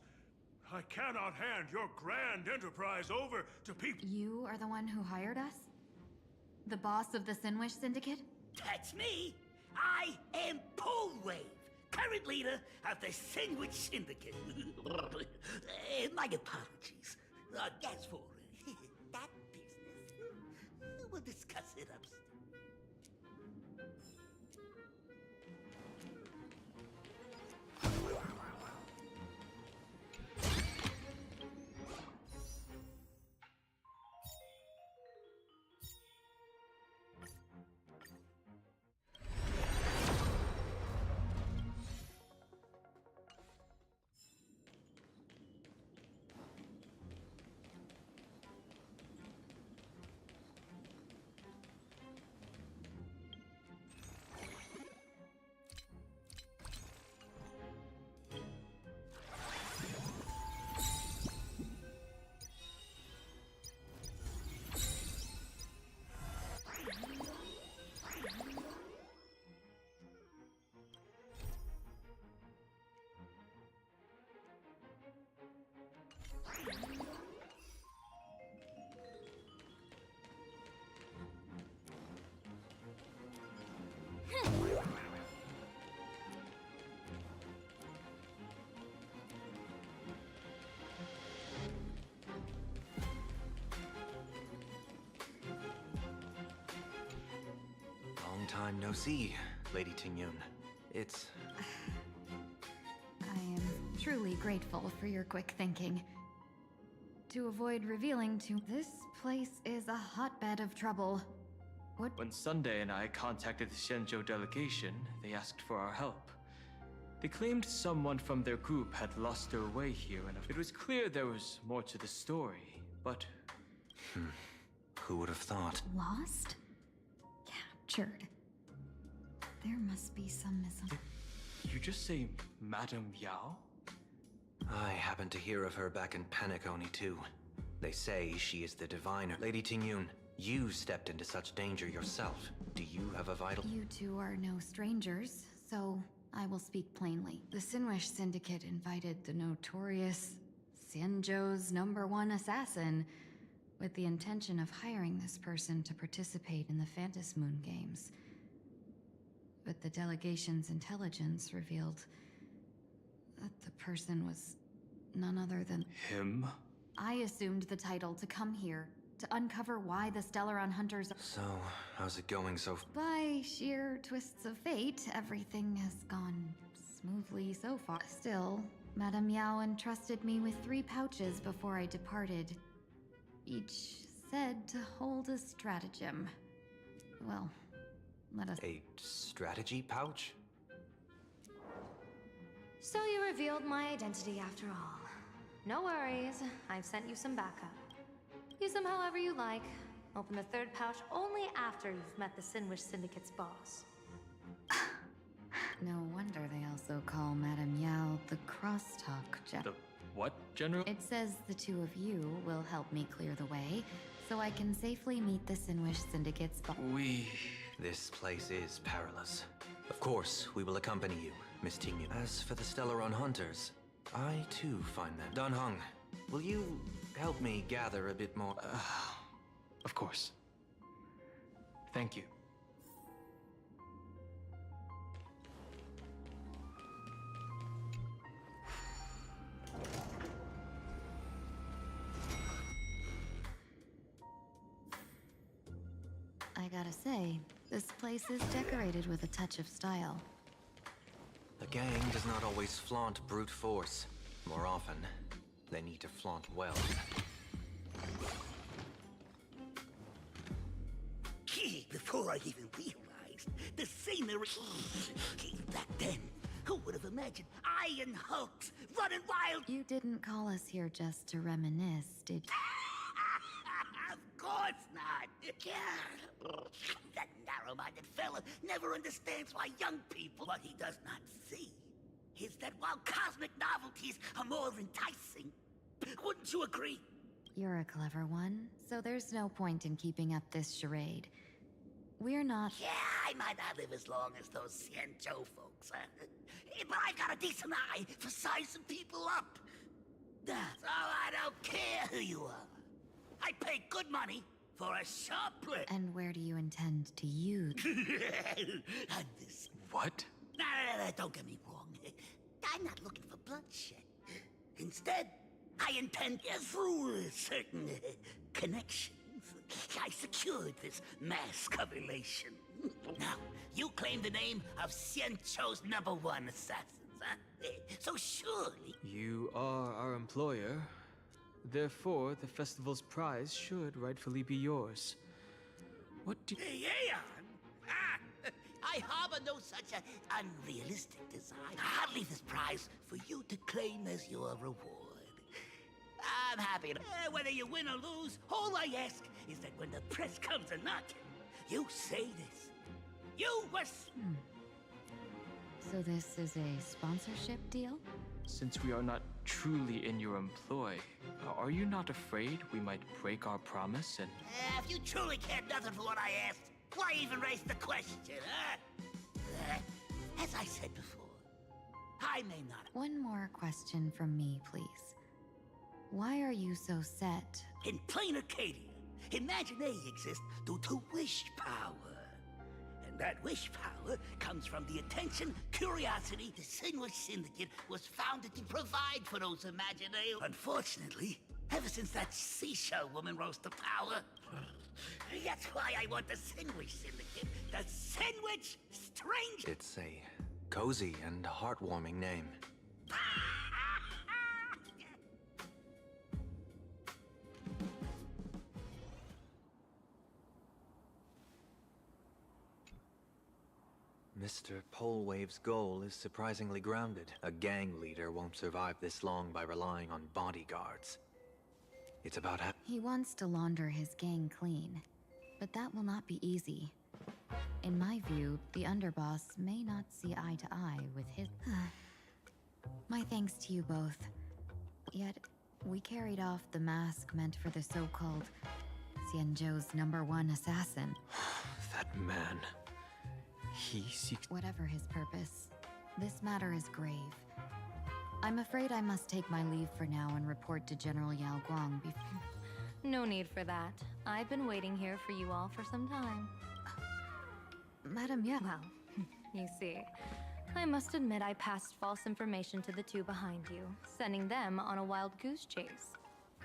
I cannot hand your grand enterprise over to people... You are the one who hired us? The boss of the Sinwish Syndicate? That's me. I am Polewave, current leader of the Sinwish Syndicate. My apologies. As for that business, we'll discuss it upstairs. time no see, Lady Tingyun. It's... I am truly grateful for your quick thinking. To avoid revealing this place is a hotbed of trouble. When Sunday and I contacted the Xianzhou delegation, they asked for our help. They claimed someone from their group had lost their way here, and it was clear there was more to the story, but... Who would have thought? Lost? Captured. There must be some You just say Madame Yao? I happened to hear of her back in Penacony too. They say she is the diviner. Lady Tingyun, you stepped into such danger yourself. Do you have a vital... You two are no strangers, so I will speak plainly. The Sinwish Syndicate invited the notorious Xianzhou's #1 assassin with the intention of hiring this person to participate in the Phantom Moon Games. But the delegation's intelligence revealed that the person was none other than... Him? I assumed the title to come here, to uncover why the Stellaron Hunters... So, how's it going so... By sheer twists of fate, everything has gone smoothly so far. Still, Madame Yao entrusted me with 3 pouches before I departed. Each said to hold a stratagem. Well, let us... A strategy pouch? So you revealed my identity after all. No worries, I've sent you some backup. Use them however you like. Open the 3rd pouch only after you've met the Sinwish Syndicate's boss. No wonder they also call Madame Yao the Crosstalk General. The what, General? It says the 2 of you will help me clear the way, so I can safely meet the Sinwish Syndicate's boss. This place is perilous. Of course, we will accompany you, Miss Tingyun. As for the Stellaron Hunters, I too find them... Dan Heng, will you help me gather a bit more... Of course. Thank you. I gotta say, this place is decorated with a touch of style. The gang does not always flaunt brute force. More often, they need to flaunt wealth. Before I even realized the scenery back then, who would have imagined Iron Hulks running wild? You didn't call us here just to reminisce, did you? Of course not. That narrow-minded fella never understands why young people... What he does not see is that while cosmic novelties are more enticing, wouldn't you agree? You're a clever one, so there's no point in keeping up this charade. We're not... Yeah, I might not live as long as those Xianzhou folks, but I've got a decent eye for sizing people up. That's all. I don't care who you are. I pay good money for a sharp blade. And where do you intend to use? And this... What? No, don't get me wrong. I'm not looking for bloodshed. Instead, I intend through certain connections. I secured this mass correlation. Now, you claim the name of Xianzhou's #1 assassins, huh? So surely... You are our employer. Therefore, the festival's prize should rightfully be yours. What do... I harbor no such an unrealistic desire. I'll leave this prize for you to claim as your reward. I'm happy to... whether you win or lose, all I ask is that when the press comes a-knocking, you say this. You was... So this is a sponsorship deal? Since we are not truly in your employ, are you not afraid we might break our promise and... If you truly cared nothing for what I asked, why even raise the question, huh? As I said before, I may not... One more question from me, please. Why are you so set? In plain Arcadia, imagination exists due to wish power. And that wish power comes from the attention, curiosity the Sinwish Syndicate was founded to provide for those imaginations. Unfortunately, Ever since that seashell woman rose to power. That's why I want the Sandwich Syndicate. The Sandwich Stranger. It's a cozy and heartwarming name. Mr. Polewave's goal is surprisingly grounded. A gang leader won't survive this long by relying on bodyguards. It's about He wants to launder his gang clean, but that will not be easy. In my view, the underboss may not see eye to eye with his... My thanks to you both. Yet, we carried off the mask meant for the so-called Xianzhou's #1 assassin. That man... He seeks... Whatever his purpose, this matter is grave. I'm afraid I must take my leave for now and report to General Yao Guang before... No need for that. I've been waiting here for you all for some time. Madam Yao... Well, you see, I must admit I passed false information to the two behind you, sending them on a wild goose chase.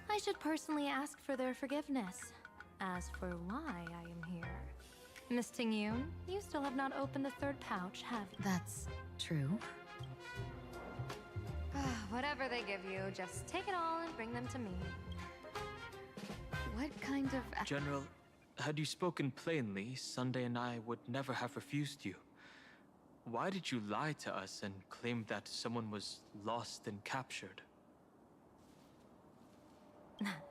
I should personally ask for their forgiveness. As for why I am here... Miss Tingyun, you still have not opened the third pouch, have you? That's true. Whatever they give you, just take it all and bring them to me. What kind of... General, had you spoken plainly, Sunday and I would never have refused you. Why did you lie to us and claim that someone was lost and captured?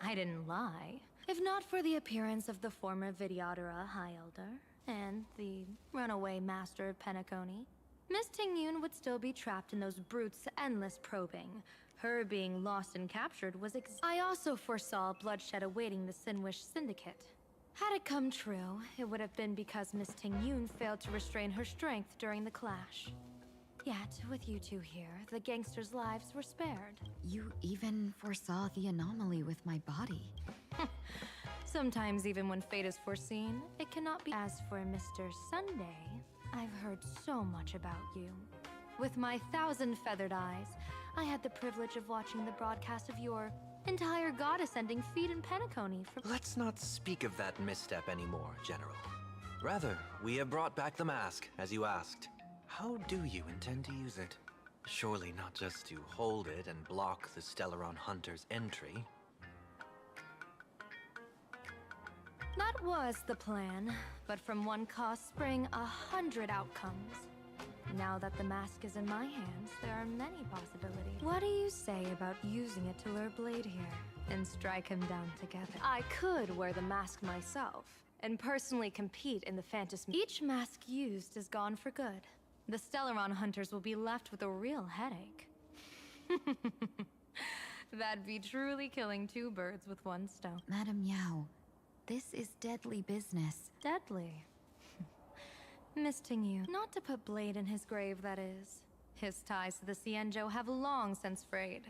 I didn't lie. If not for the appearance of the former Vidyadhara High Elder and the runaway master of Penacony, Miss Tingyun would still be trapped in those brutes' endless probing. Her being lost and captured was I also foresaw bloodshed awaiting the Sinwish Syndicate. Had it come true, it would have been because Miss Tingyun failed to restrain her strength during the clash. Yet, with you two here, the gangsters' lives were spared. You even foresaw the anomaly with my body. Sometimes, even when fate is foreseen, it cannot be. As for Mr. Sunday, I've heard so much about you. With my 1,000 feathered eyes, I had the privilege of watching the broadcast of your entire god-ascending feat in Penacony from— Let's not speak of that misstep anymore, General. Rather, we have brought back the mask, as you asked. How do you intend to use it? Surely not just to hold it and block the Stellaron Hunter's entry. That was the plan, but from one cause spring 100 outcomes. Now that the mask is in my hands, there are many possibilities. What do you say about using it to lure Blade here and strike him down together? I could wear the mask myself and personally compete in the Phantasm. Each mask used is gone for good. The Stellaron hunters will be left with a real headache. That'd be truly killing two birds with one stone. Madam Yao, this is deadly business. Deadly? Miss Tingyun, not to put Blade in his grave, that is. His ties to the Xianzhou have long since frayed.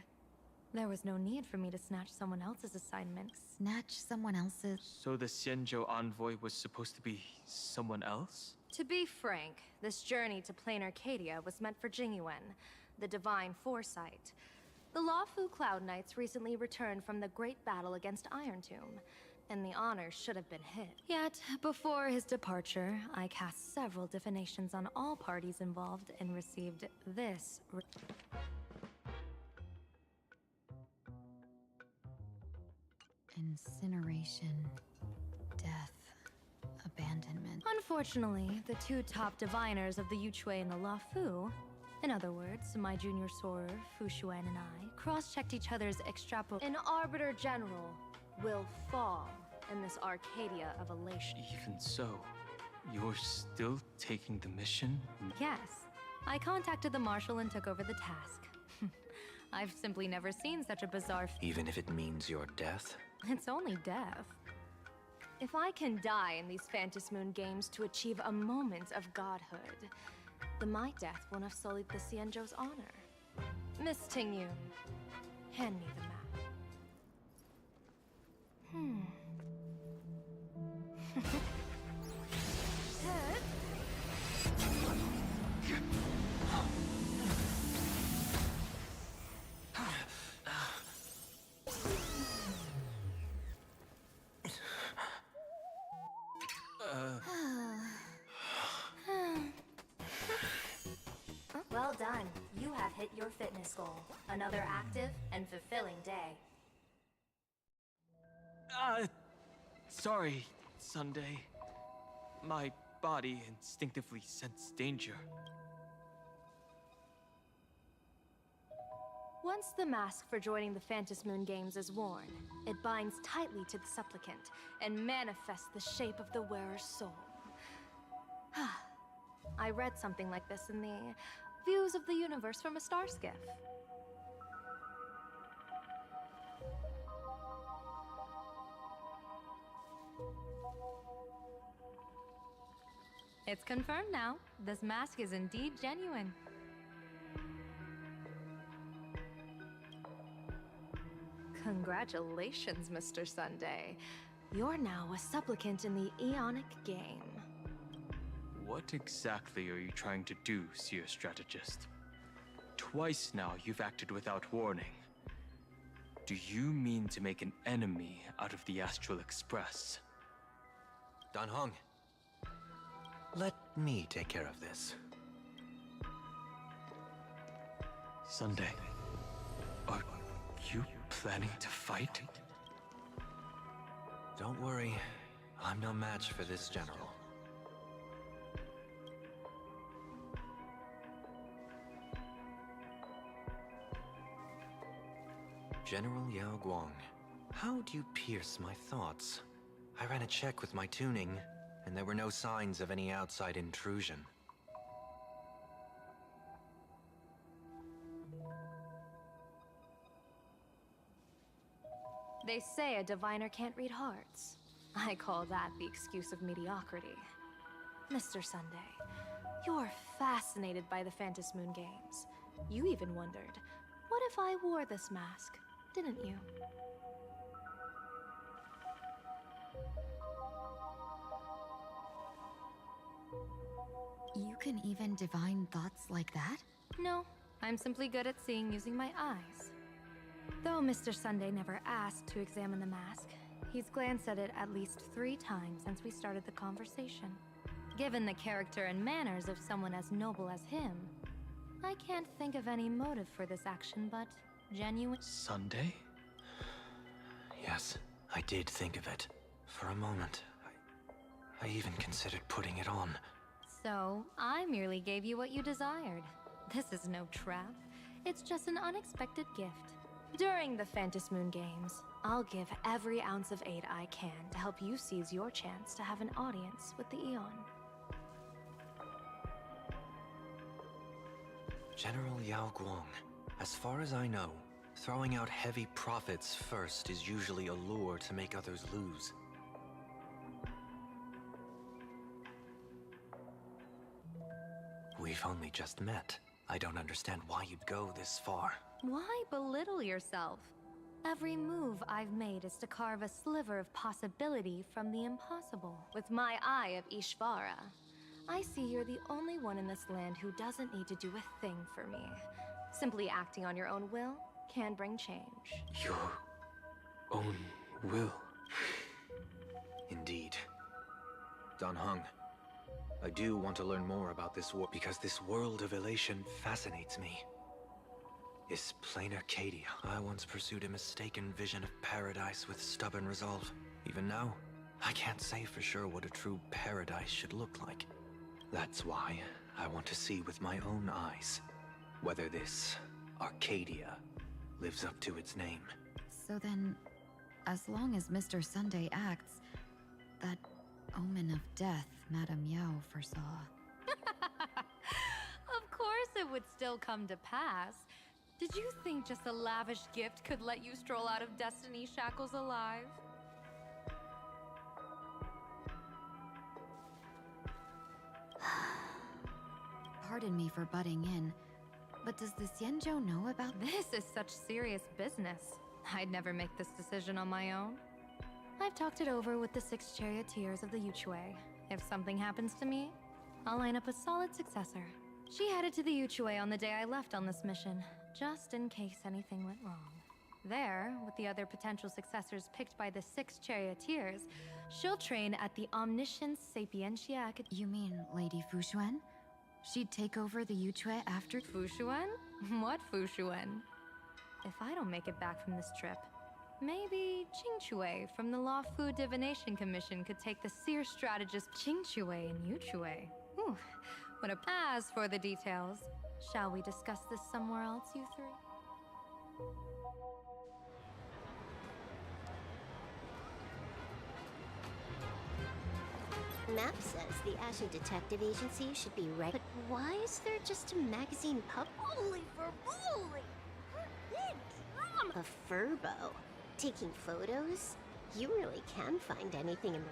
There was no need for me to snatch someone else's assignment. Snatch someone else's? So the Xianzhou envoy was supposed to be someone else? To be frank, this journey to Plain Arcadia was meant for Jingyuan, the Divine Foresight. The Lawfu Cloud Knights recently returned from the great battle against Iron Tomb, and the honor should have been his. Yet, before his departure, I cast several divinations on all parties involved and received this. Incineration, death, abandonment. Unfortunately, the two top diviners of the Yuchui and the Lawfu, in other words, my junior soror, Fu Xuan, and I, cross-checked each other's An Arbiter General will fall in this Arcadia of elation. Even so, you're still taking the mission? Yes. I contacted the Marshal and took over the task. I've simply never seen such a bizarre... Even if it means your death? It's only death. If I can die in these Phantasmoon games to achieve a moment of godhood, then my death won't have sullied the Xianzhou's honor. Miss Tingyun, hand me the map. hit your fitness goal. Another active and fulfilling day. Sorry, Sunday. My body instinctively sensed danger. Once the mask for joining the Phantom Moon Games is worn, it binds tightly to the supplicant and manifests the shape of the wearer's soul. I read something like this in the Views of the Universe from a Star Skiff. It's confirmed now. This mask is indeed genuine. Congratulations, Mr. Sunday. You're now a supplicant in the Aeonic game. What exactly are you trying to do, Seer Strategist? Twice now you've acted without warning. Do you mean to make an enemy out of the Astral Express? Dan Heng, let me take care of this. Sunday, are you planning to fight? Don't worry, I'm no match for this general. General Yao Guang, how do you pierce my thoughts? I ran a check with my tuning, and there were no signs of any outside intrusion. They say a diviner can't read hearts. I call that the excuse of mediocrity. Mr. Sunday, you're fascinated by the Phantom Moon Games. You even wondered, what if I wore this mask, didn't you? You can even divine thoughts like that? No, I'm simply good at seeing using my eyes. Though Mr. Sunday never asked to examine the mask, he's glanced at it at least 3 times since we started the conversation. Given the character and manners of someone as noble as him, I can't think of any motive for this action but genuine. Sunday? Yes, I did think of it. For a moment, I even considered putting it on. So, I merely gave you what you desired. This is no trap. It's just an unexpected gift. During the Phantom Moon Games, I'll give every ounce of aid I can to help you seize your chance to have an audience with the Eon. General Yao Guang, as far as I know, throwing out heavy profits first is usually a lure to make others lose. We've only just met. I don't understand why you'd go this far. Why belittle yourself? Every move I've made is to carve a sliver of possibility from the impossible. With my eye of Ishvara, I see you're the only one in this land who doesn't need to do a thing for me. Simply acting on your own will can bring change. Your own will? Indeed. Dan Heng, I do want to learn more about this world because this world of elation fascinates me. Is plain Arcadia. I once pursued a mistaken vision of paradise with stubborn resolve. Even now, I can't say for sure what a true paradise should look like. That's why I want to see with my own eyes whether this Arcadia lives up to its name. So then, as long as Mr. Sunday acts, that omen of death Madame Yao foresaw. Of course it would still come to pass. Did you think just a lavish gift could let you stroll out of Destiny's shackles alive? Pardon me for butting in, but does the Xianzhou know about this? Is such serious business. I'd never make this decision on my own. I've talked it over with the 6 charioteers of the Yuchue. If something happens to me, I'll line up a solid successor. She headed to the Yuchue on the day I left on this mission, just in case anything went wrong. There, with the other potential successors picked by the 6 charioteers, she'll train at the Omniscience Sapientia Academy. You mean Lady Fushuan? She'd take over the Yuchue after... Fushuan? What, Fu Shuan? If I don't make it back from this trip, maybe Qing Chue from the Law Fu Divination Commission could take the seer strategist Qing Chue and Yu Chue. Ooh, what a... As for the details, shall we discuss this somewhere else, you three? Map says the Ashen Detective Agency should be right. But why is there just a magazine pub? Holy for bully! Big drama! A furbo. Taking photos? You really can find anything in the...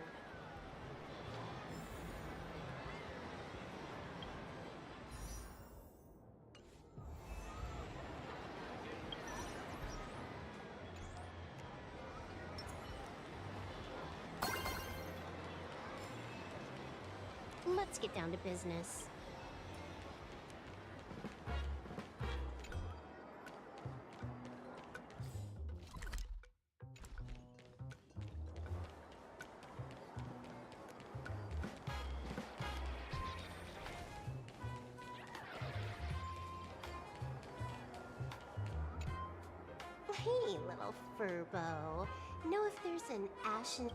Let's get down to business. Hey, little furbo. Know if there's an ashen...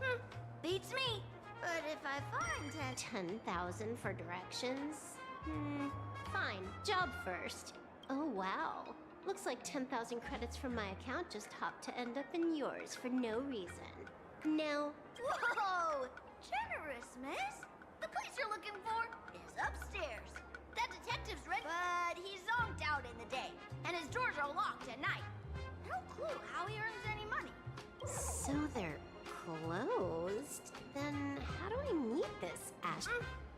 Beats me! But if I find 10,000 for directions? Fine. Job first. Oh, wow. Looks like 10,000 credits from my account just hopped to end up in yours for no reason. Now... Whoa! Generous, miss! The place you're looking for is upstairs. That detective's ready, but he's zonked out in the day, and his doors are locked at night. No clue how he earns any money. So they're closed? Then how do I meet this Ash?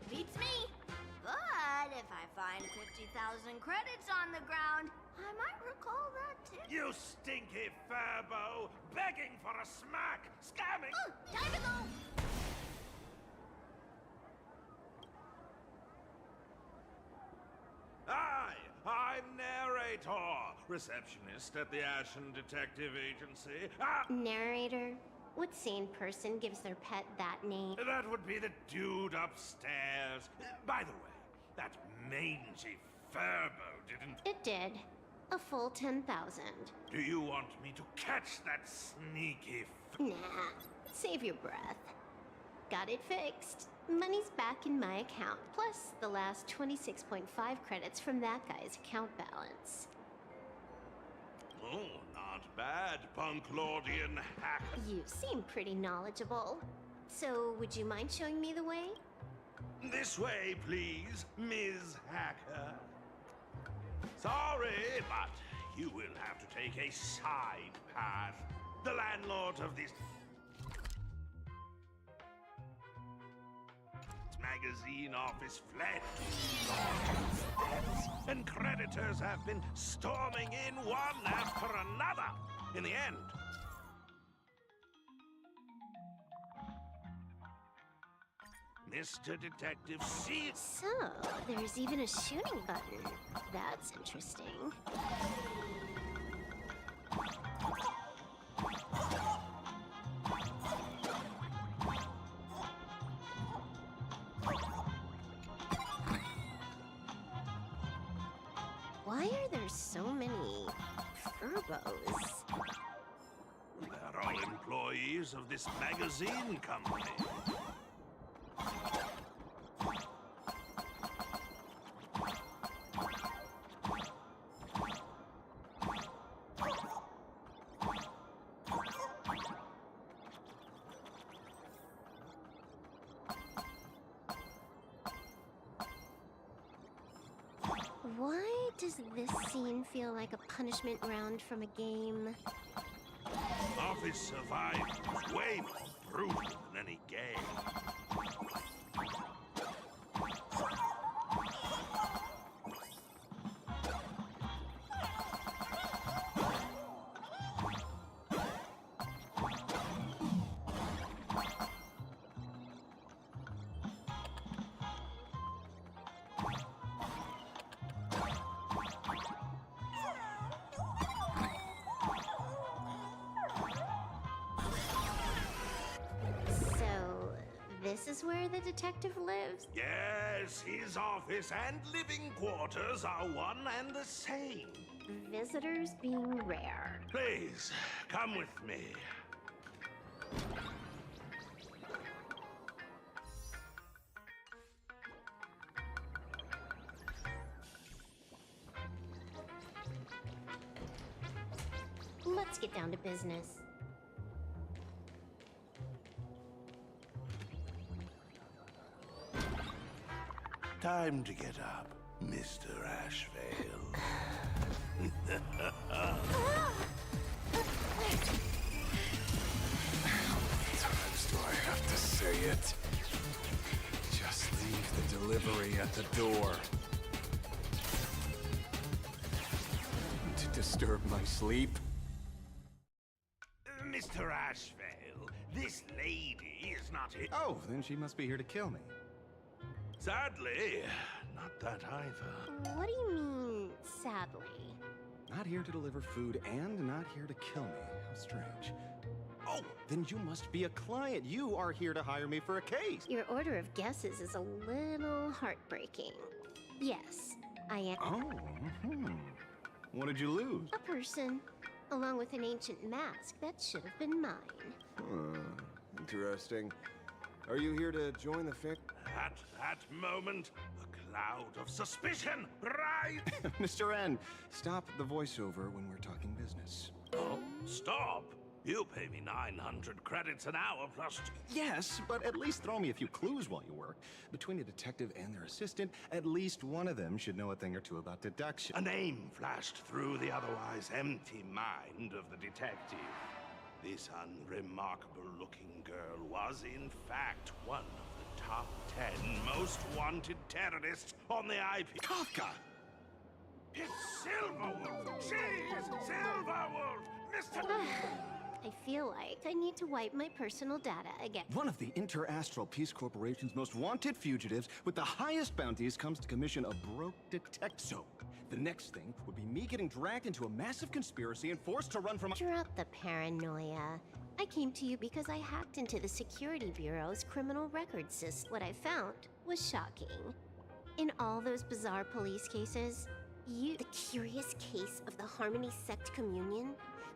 Beats me. But if I find 50,000 credits on the ground, I might recall that too. You stinky furbo! Begging for a smack! Scamming! Time to go! I'm narrator, receptionist at the Ashen Detective Agency. Narrator? What sane person gives their pet that name? That would be the dude upstairs. By the way, that mangy furbo didn't... It did. A full 10,000. Do you want me to catch that sneaky Nah. Save your breath. Got it fixed. Money's back in my account, plus the last 26.5 credits from that guy's account balance. Oh, not bad, punk Lordian hack. You seem pretty knowledgeable. So, would you mind showing me the way? This way, please, Ms. Hacker. Sorry, but you will have to take a side path. The landlord of this magazine office fled, and creditors have been storming in one after another. In the end, Mr. Detective sees... So, there's even a shooting button. That's interesting. Why are there so many furbos? They're all employees of this magazine company. Why does this scene feel like a punishment round from a game? Office survived was way more brutal than any game. This is where the detective lives? Yes, his office and living quarters are one and the same. Visitors being rare. Please, come with me. Let's get down to business. Time to get up, Mr. Ashvale. How many times do I have to say it? Just leave the delivery at the door. To disturb my sleep? Mr. Ashvale, this lady is not here. Oh, then she must be here to kill me. Sadly, not that either. What do you mean, sadly? Not here to deliver food and not here to kill me. How strange. Oh, then you must be a client. You are here to hire me for a case. Your order of guesses is a little heartbreaking. Yes, I am. Oh, What did you lose? A person, along with an ancient mask that should have been mine. Interesting. Are you here to join the fic? At that moment, a cloud of suspicion rise. Mr. N, stop the voiceover when we're talking business. Oh, stop! You pay me 900 credits an hour plus... Yes, but at least throw me a few clues while you work. Between a detective and their assistant, at least one of them should know a thing or two about deduction. A name flashed through the otherwise empty mind of the detective. This unremarkable-looking girl was, in fact, one of the top 10 most wanted terrorists on the IP. Kafka! It's Silverwood! She's Silverwood! Mr. I feel like I need to wipe my personal data again. One of the Interastral Peace Corporation's most wanted fugitives with the highest bounties comes to commission a broke detective. So, the next thing would be me getting dragged into a massive conspiracy and forced to run from... Drop the paranoia. I came to you because I hacked into the Security Bureau's criminal record system. What I found was shocking. In all those bizarre police cases, the curious case of the Harmony Sect Communion,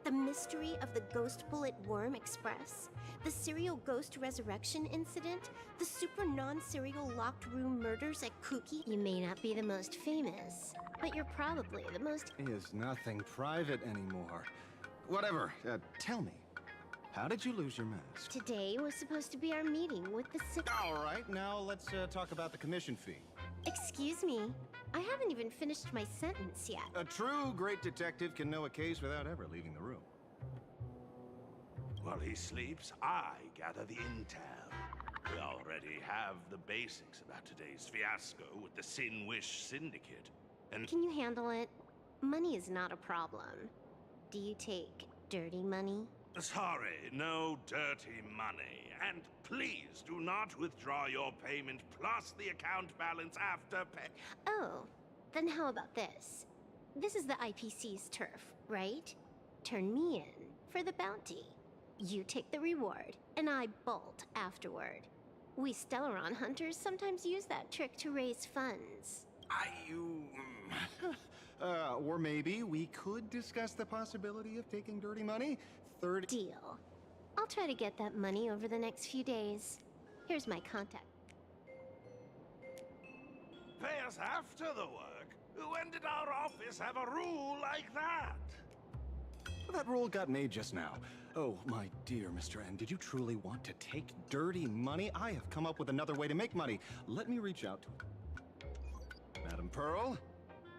the mystery of the Ghost Bullet Worm Express, the serial ghost resurrection incident, the super non-serial locked room murders at Kooky. You may not be the most famous, but you're probably the most... Is nothing private anymore. Whatever, tell me, how did you lose your mask? Today was supposed to be our meeting with the... All right, now let's talk about the commission fee. Excuse me, I haven't even finished my sentence yet. A true great detective can know a case without ever leaving the room. While he sleeps, I gather the intel. We already have the basics about today's fiasco with the Sin Wish Syndicate. And can you handle it? Money is not a problem. Do you take dirty money? sorry, no dirty money. And please do not withdraw your payment plus the account balance after pay. Oh, then how about this? This is the IPC's turf, right? Turn me in for the bounty. You take the reward, and I bolt afterward. We Stellaron hunters sometimes use that trick to raise funds. Or maybe we could discuss the possibility of taking dirty money. Deal. I'll try to get that money over the next few days. Here's my contact. Pay us after the work? When did our office have a rule like that? That rule got made just now. Oh, my dear Mr. N, did you truly want to take dirty money? I have come up with another way to make money. Let me reach out to Madam Pearl.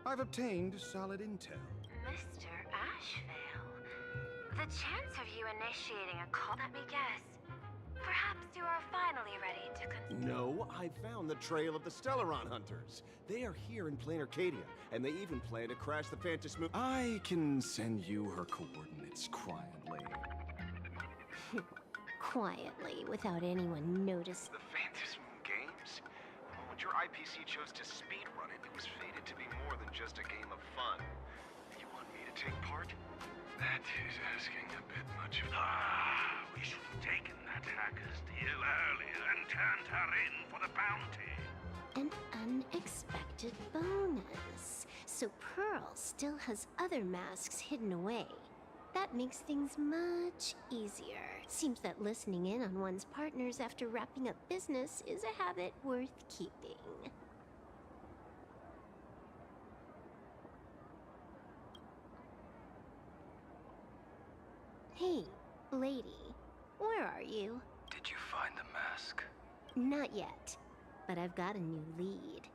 I've obtained solid intel. Mr. Ashvale, the chance of you initiating a call, let me guess. Perhaps you are finally ready to No, I found the trail of the Stellaron hunters. They are here in plain Arcadia, and they even plan to crash the Phantasm Moon. I can send you her coordinates quietly. Quietly, without anyone noticing. The Phantasm Moon Games? When your IPC chose to speedrun it, it was fated to be more than just a game of fun. You want me to take part? That is asking a bit much of we should have taken that hacker's deal earlier and turned her in for the bounty. An unexpected bonus. So Pearl still has other masks hidden away. That makes things much easier. Seems that listening in on one's partners after wrapping up business is a habit worth keeping. Hey, lady, where are you? Did you find the mask? Not yet, but I've got a new lead.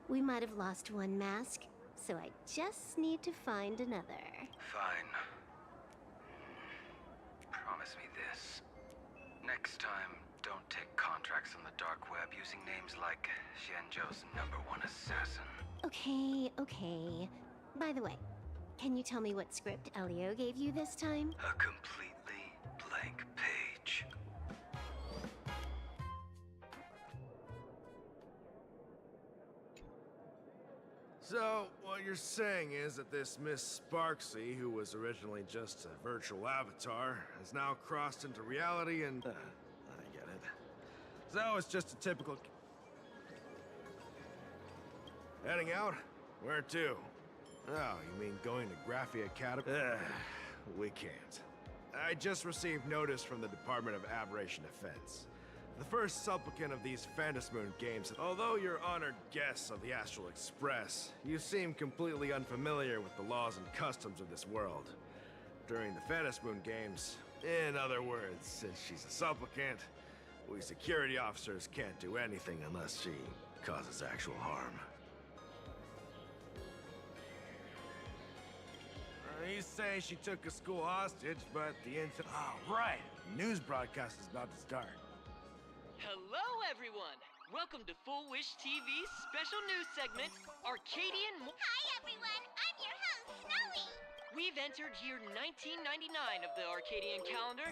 We might have lost one mask, so I just need to find another. Fine. Promise me this. Next time, don't take contracts on the dark web using names like Xianzhou's #1 assassin. Okay. By the way, can you tell me what script Elio gave you this time? A completely blank page. So, what you're saying is that this Miss Sparksy, who was originally just a virtual avatar, has now crossed into reality and... I get it. So, it's just a typical... Heading out? Where to? Oh, you mean going to Graphia Academy? We can't. I just received notice from the Department of Aberration Defense. The first supplicant of these Phantasmoon games. Although you're honored guests of the Astral Express, you seem completely unfamiliar with the laws and customs of this world. During the Phantasmoon games, in other words, since she's a supplicant, we security officers can't do anything unless she causes actual harm. You say she took a school hostage, but the incident... Oh, right! News broadcast is about to start. Hello, everyone! Welcome to Full Wish TV's special news segment, Arcadian... Hi, everyone! I'm your host, Snowy! We've entered year 1999 of the Arcadian calendar.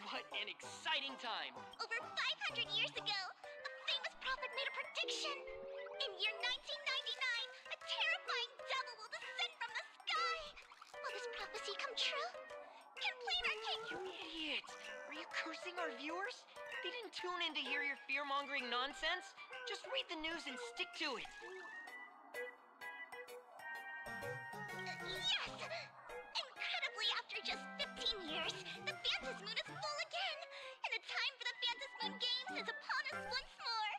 What an exciting time! Over 500 years ago, a famous prophet made a prediction. In year 1999, a terrifying devil will descend from the sky. Will this prophecy come true? Complete Arcade... You idiot! Are you cursing our viewers? They didn't tune in to hear your fear-mongering nonsense. Just read the news and stick to it. Yes! Incredibly, after just 15 years, the Phantasmoon is full again! And the time for the Phantasmoon Games is upon us once more!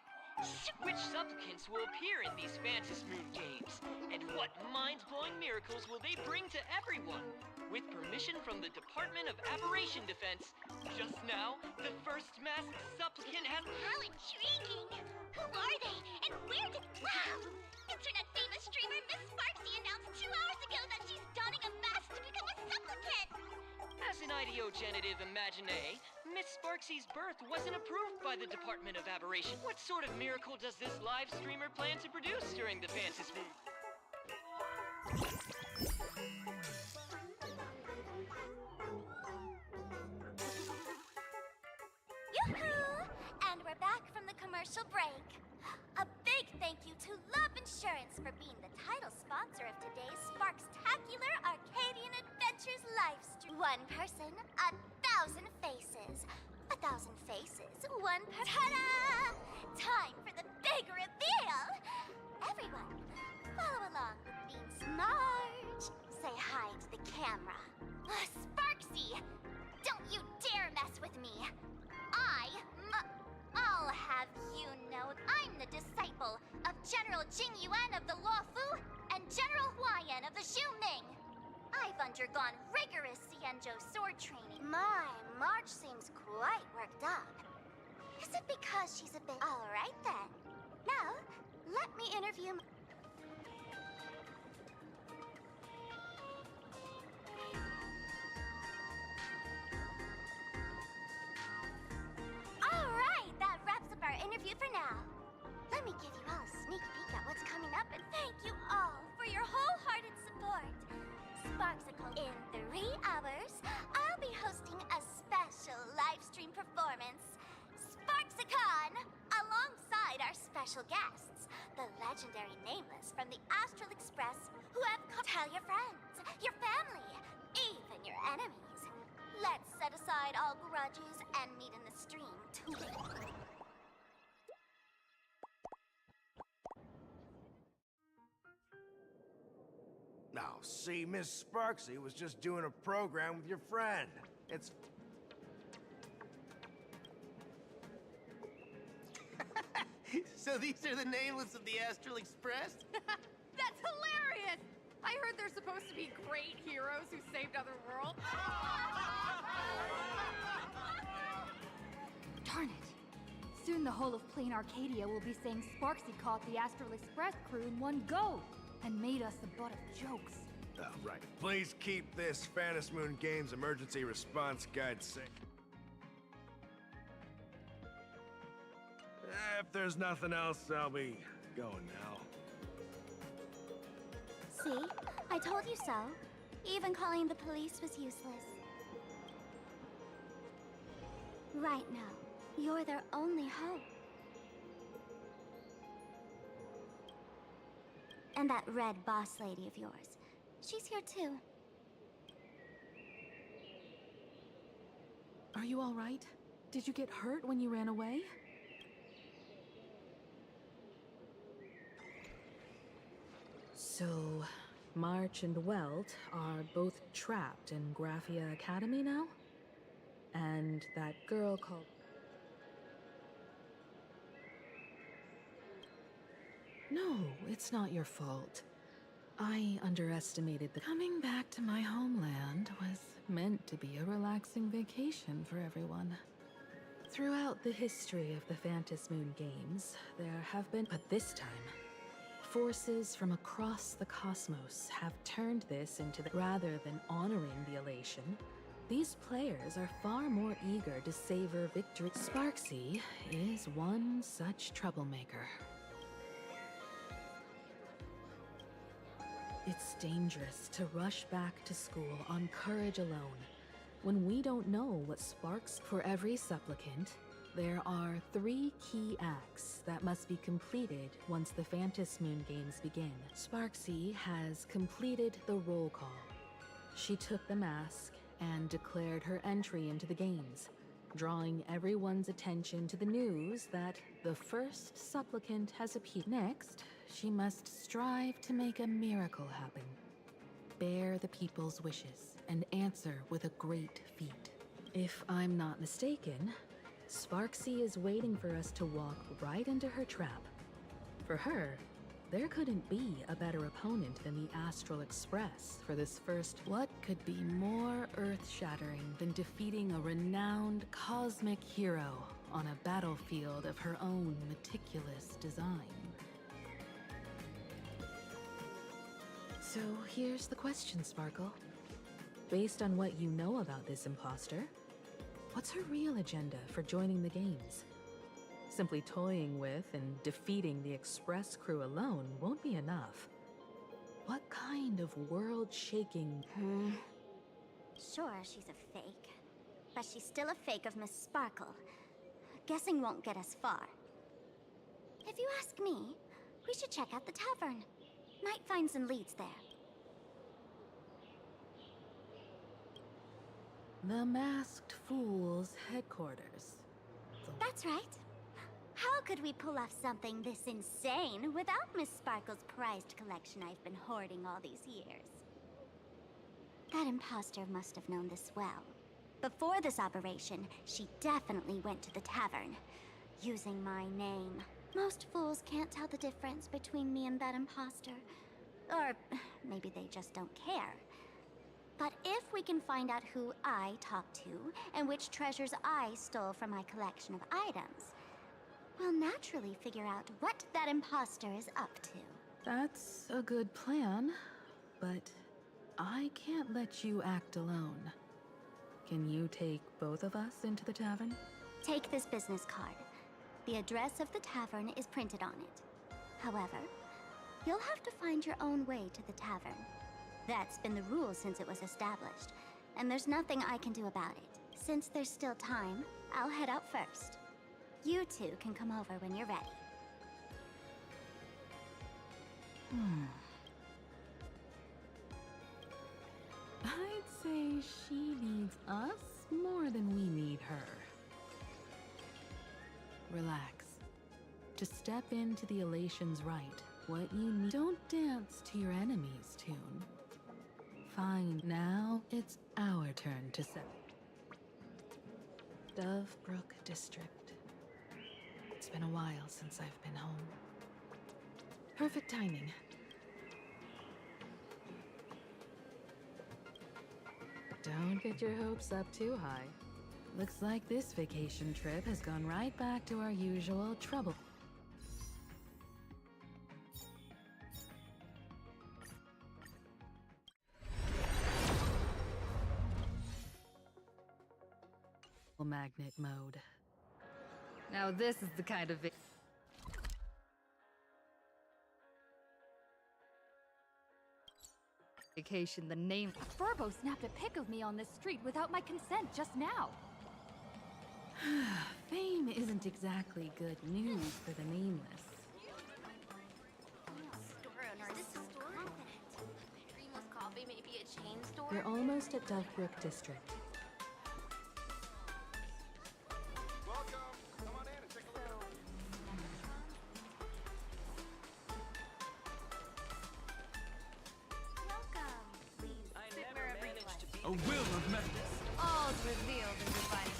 Which supplicants will appear in these Phantasmoon games? And what mind-blowing miracles will they bring to everyone? With permission from the Department of Aberration Defense, just now, the first masked supplicant has... How intriguing! Who are they? And where did... Wow! Internet-famous streamer Miss Sparksy announced 2 hours ago that she's donning a mask to become a supplicant! As an ideogenitive imaginae, Miss Sparksy's birth wasn't approved by the Department of Aberration. What sort of miracle does this live streamer plan to produce during the Phantasmoon? Yoo-hoo! And we're back from the commercial break. A big thank you to Love Insurance for being the title sponsor of today's Sparkstacular Arcadian Adventures livestream. One person, 1,000 faces. 1,000 faces, one per... Ta-da! Time for the big reveal! Everyone, follow along with being smart. Say hi to the camera. Sparksy! Don't you dare mess with me! I'll have you know I'm the disciple of General Jing Yuan of the Luofu and General Huayan of the Xu Ming. I've undergone rigorous Xianzhou sword training. My March seems quite worked up. Is it because she's a bit... All right, then. Now, let me interview... All right, that wraps up our interview for now. Let me give you all a sneak peek at what's coming up, and thank you all for your wholehearted support. Sparksicle, in 3 hours, I'll be hosting a special live stream performance, Sparksicon, alongside our special guests, the legendary Nameless from the Astral Express, who have come. Tell your friends, your family, even your enemies. Let's set aside all grudges and meet in the stream to... see, Miss Sparksy was just doing a program with your friend. It's... So these are the nameless of the Astral Express? That's hilarious! I heard they're supposed to be great heroes who saved other worlds. Darn it. Soon the whole of plain Arcadia will be saying Sparksy caught the Astral Express crew in one go and made us the butt of jokes. Oh, right. Please keep this Phantasmoon Games emergency response guide safe. If there's nothing else, I'll be going now. See? I told you so. Even calling the police was useless. Right now, you're their only hope. And that red boss lady of yours. She's here too. Are you all right? Did you get hurt when you ran away? So, March and Welt are both trapped in Graphia Academy now? And that girl called... No, it's not your fault. I underestimated the... Coming back to my homeland was meant to be a relaxing vacation for everyone. Throughout the history of the Phantasmoon Games, there have been... But this time, forces from across the cosmos have turned this into the... Rather than honoring the elation, these players are far more eager to savor victory. Sparksy is one such troublemaker. It's dangerous to rush back to school on courage alone, when we don't know what sparks. For every supplicant, there are 3 key acts that must be completed once the Phantasmoon Games begin. Sparksy has completed the roll call. She took the mask and declared her entry into the games, drawing everyone's attention to the news that the first supplicant has appeared. Next, she must strive to make a miracle happen, bear the people's wishes, and answer with a great feat. If I'm not mistaken, Sparksy is waiting for us to walk right into her trap. For her, there couldn't be a better opponent than the Astral Express for this first. What could be more earth-shattering than defeating a renowned cosmic hero on a battlefield of her own meticulous design? So here's the question, Sparkle. Based on what you know about this imposter, what's her real agenda for joining the games? Simply toying with and defeating the Express crew alone won't be enough. What kind of world-shaking... Sure, she's a fake. But she's still a fake of Miss Sparkle. Guessing won't get us far. If you ask me, we should check out the tavern. Might find some leads there. The Masked Fool's headquarters. That's right. How could we pull off something this insane without Miss Sparkle's prized collection I've been hoarding all these years? That imposter must have known this well. Before this operation, she definitely went to the tavern, using my name. Most fools can't tell the difference between me and that imposter. Or maybe they just don't care. But if we can find out who I talked to, and which treasures I stole from my collection of items, we'll naturally figure out what that imposter is up to. That's a good plan, but I can't let you act alone. Can you take both of us into the tavern? Take this business card. The address of the tavern is printed on it. However, you'll have to find your own way to the tavern. That's been the rule since it was established, and there's nothing I can do about it. Since there's still time, I'll head out first. You two can come over when you're ready. I'd say she needs us more than we need her. Relax. To step into the elation's right, what you need... Don't dance to your enemy's tune. Fine, now it's our turn to set. Dovebrook District. It's been a while since I've been home. Perfect timing. Don't get your hopes up too high. Looks like this vacation trip has gone right back to our usual trouble. Magnet mode. Now this is the kind of vacation the name. Furbo snapped a pic of me on the street without my consent just now. Fame isn't exactly good news for the nameless. Store owner, this is confident. Dreamless Coffee may be a chain store. We're almost at Dovebrook District. A will of methods. All's revealed in divine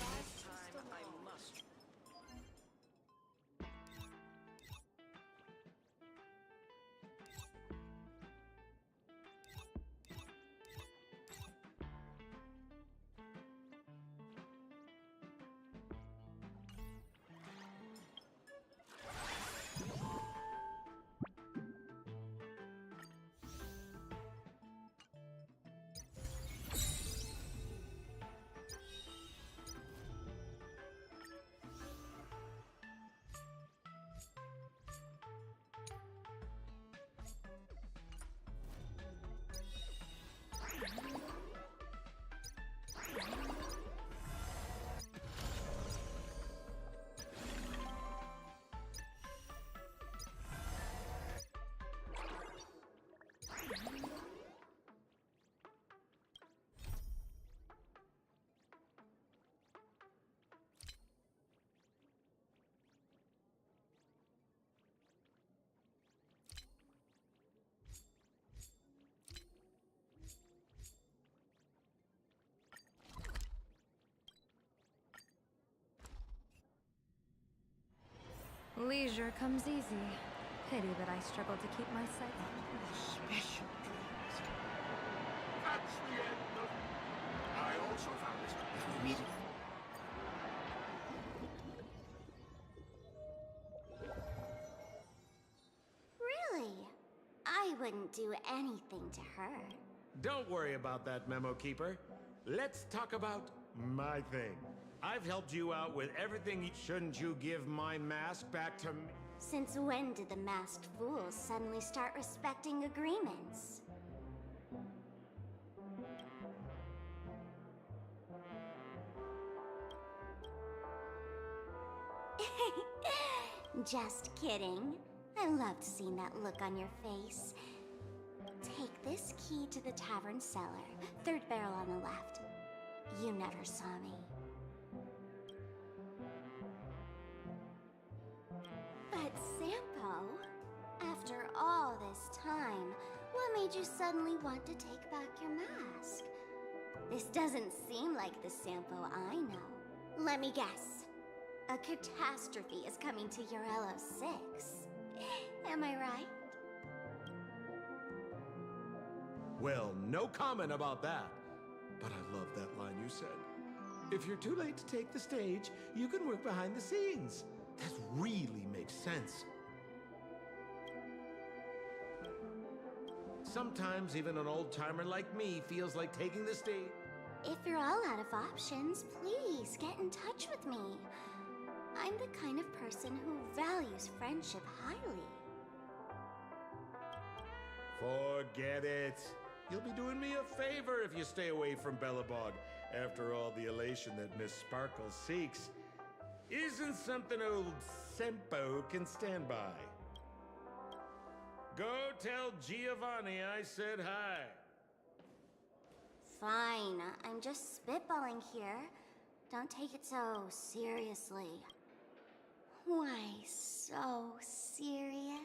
Leisure comes easy. Pity that I struggle to keep my sight on. Special dreams. That's the end of... I also found this immediately. Really? I wouldn't do anything to her. Don't worry about that, Memo Keeper. Let's talk about my thing. I've helped you out with everything. Shouldn't you give my mask back to me? Since when did the masked fools suddenly start respecting agreements? Just kidding. I loved seeing that look on your face. Take this key to the tavern cellar. Third barrel on the left. You never saw me. But Sampo, after all this time, what made you suddenly want to take back your mask? This doesn't seem like the Sampo I know. Let me guess. A catastrophe is coming to Urello 6. Am I right? Well, no comment about that. But I love that line you said. If you're too late to take the stage, you can work behind the scenes. That really makes sense. Sometimes even an old-timer like me feels like taking the stage. If you're all out of options, please get in touch with me. I'm the kind of person who values friendship highly. Forget it. You'll be doing me a favor if you stay away from Bellabog. After all, the elation that Miss Sparkle seeks isn't something old Sempo can stand by. Go tell Giovanni I said hi. Fine, I'm just spitballing here. Don't take it so seriously. Why so serious?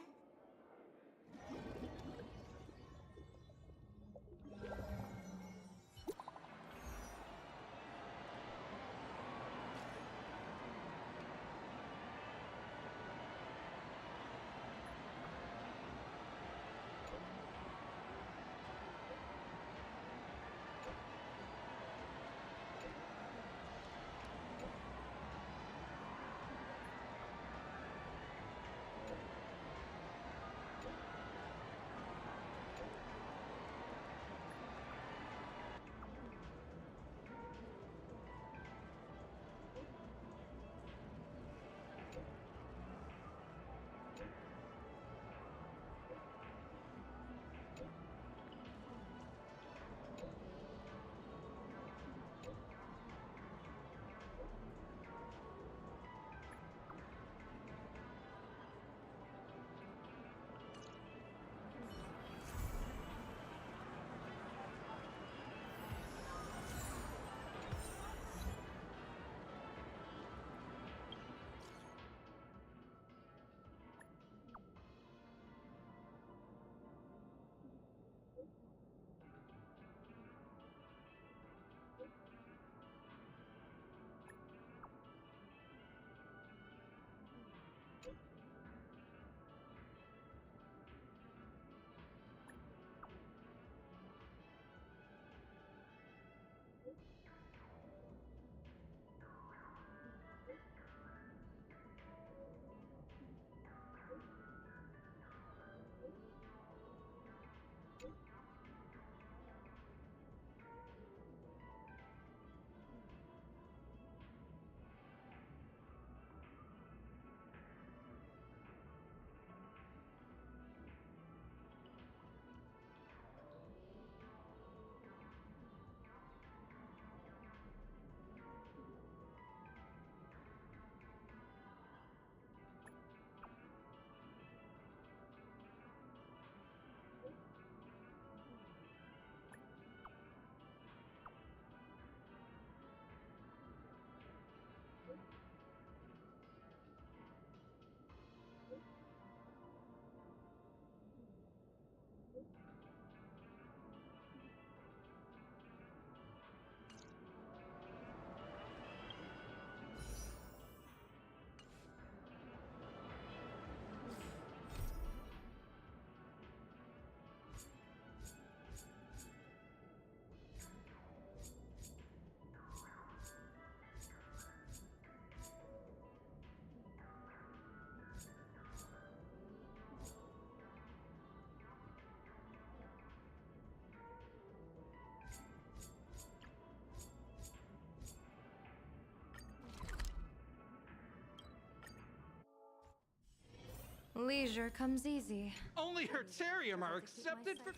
Leisure comes easy. Only Hertarium are accepted for...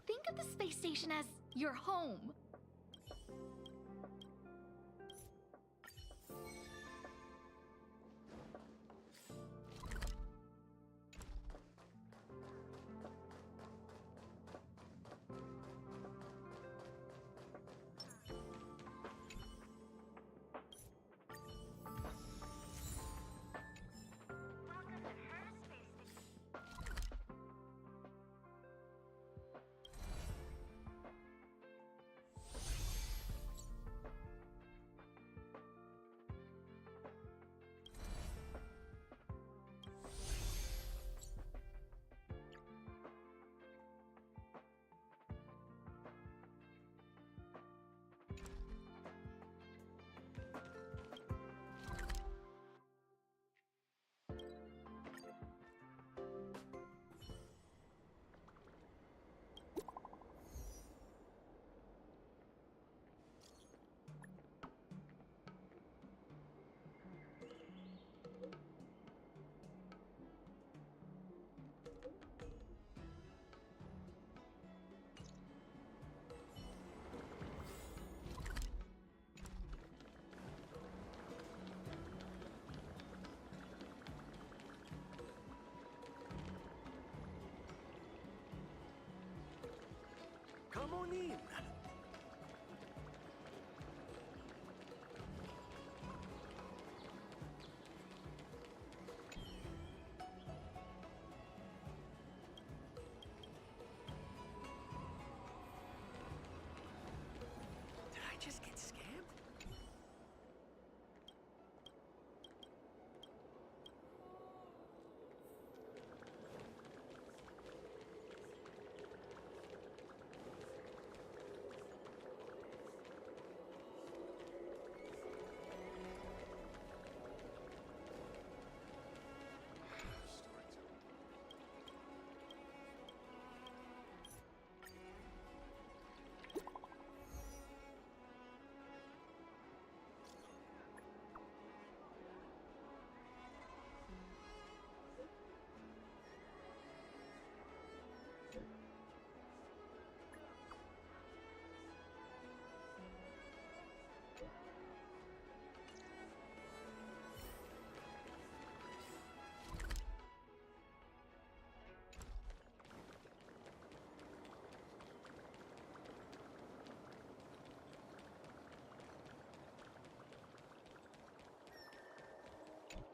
Think of the space station as your home. Come on in. Did I just get scammed?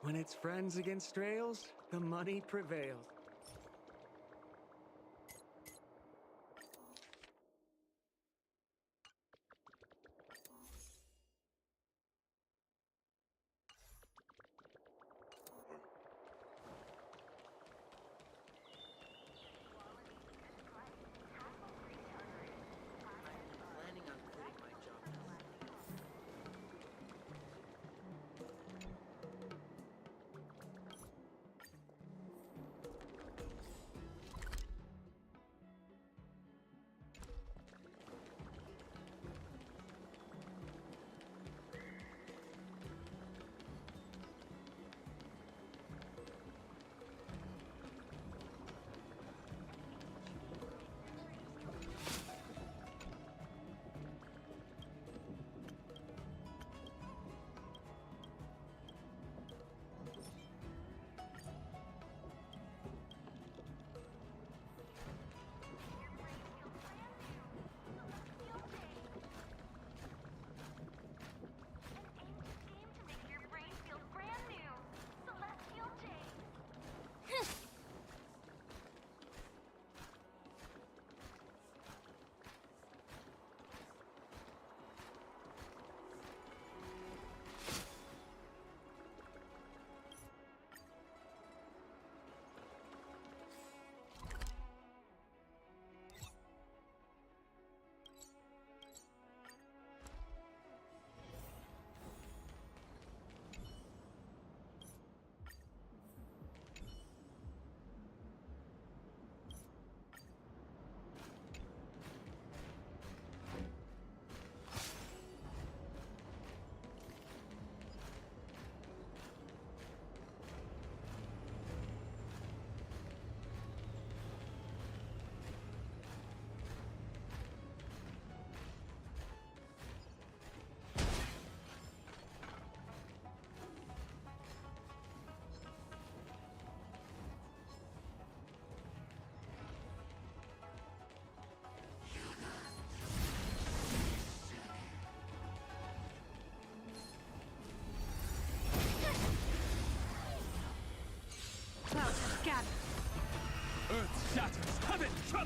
When it's friends against trails, the money prevails.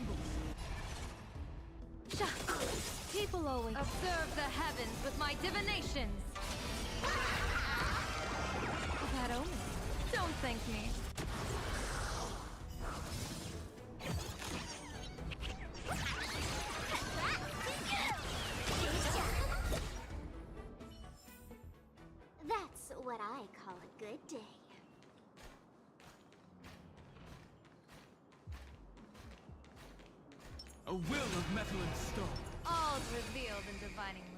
shambles! People always observe the heavens with my divinations. That omen. Don't thank me. That's what I call a good day. A will of metal and stone. All's revealed in divining light.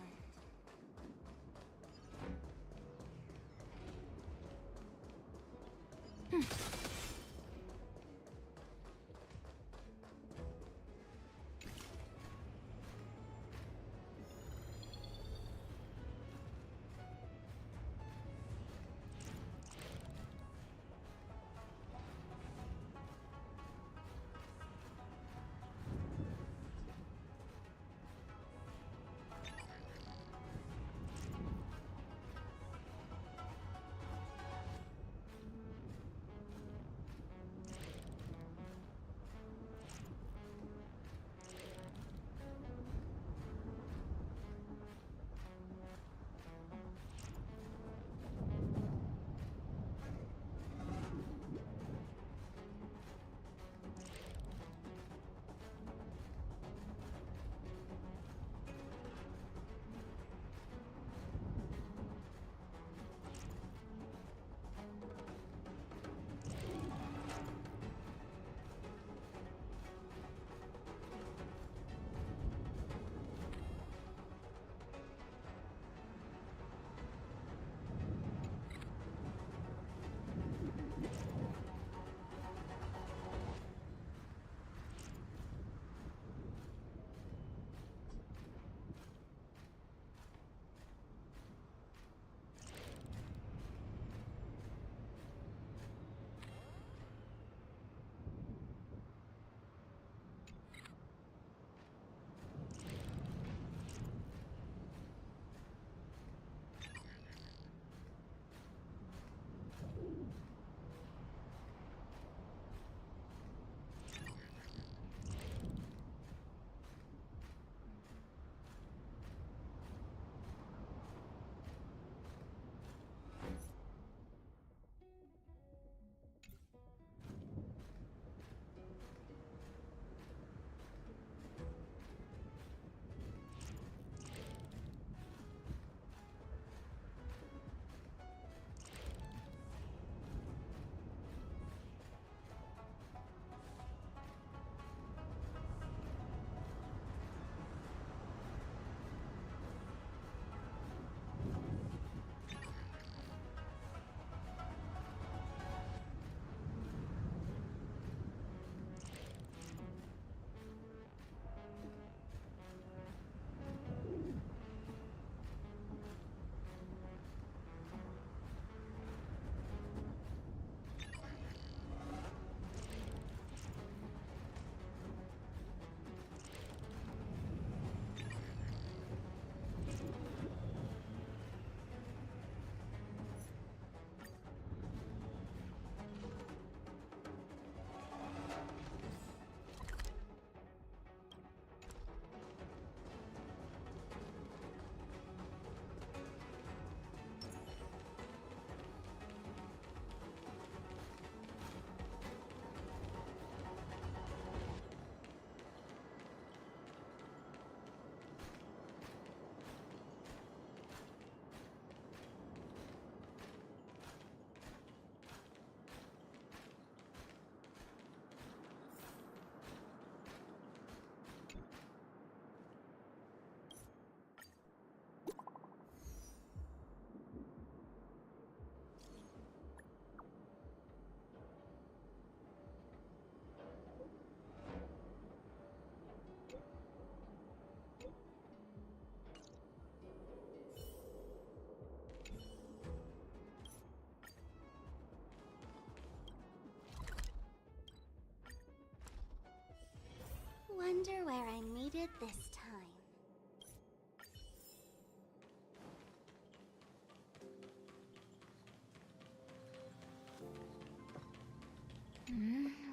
Wonder where I made it this time.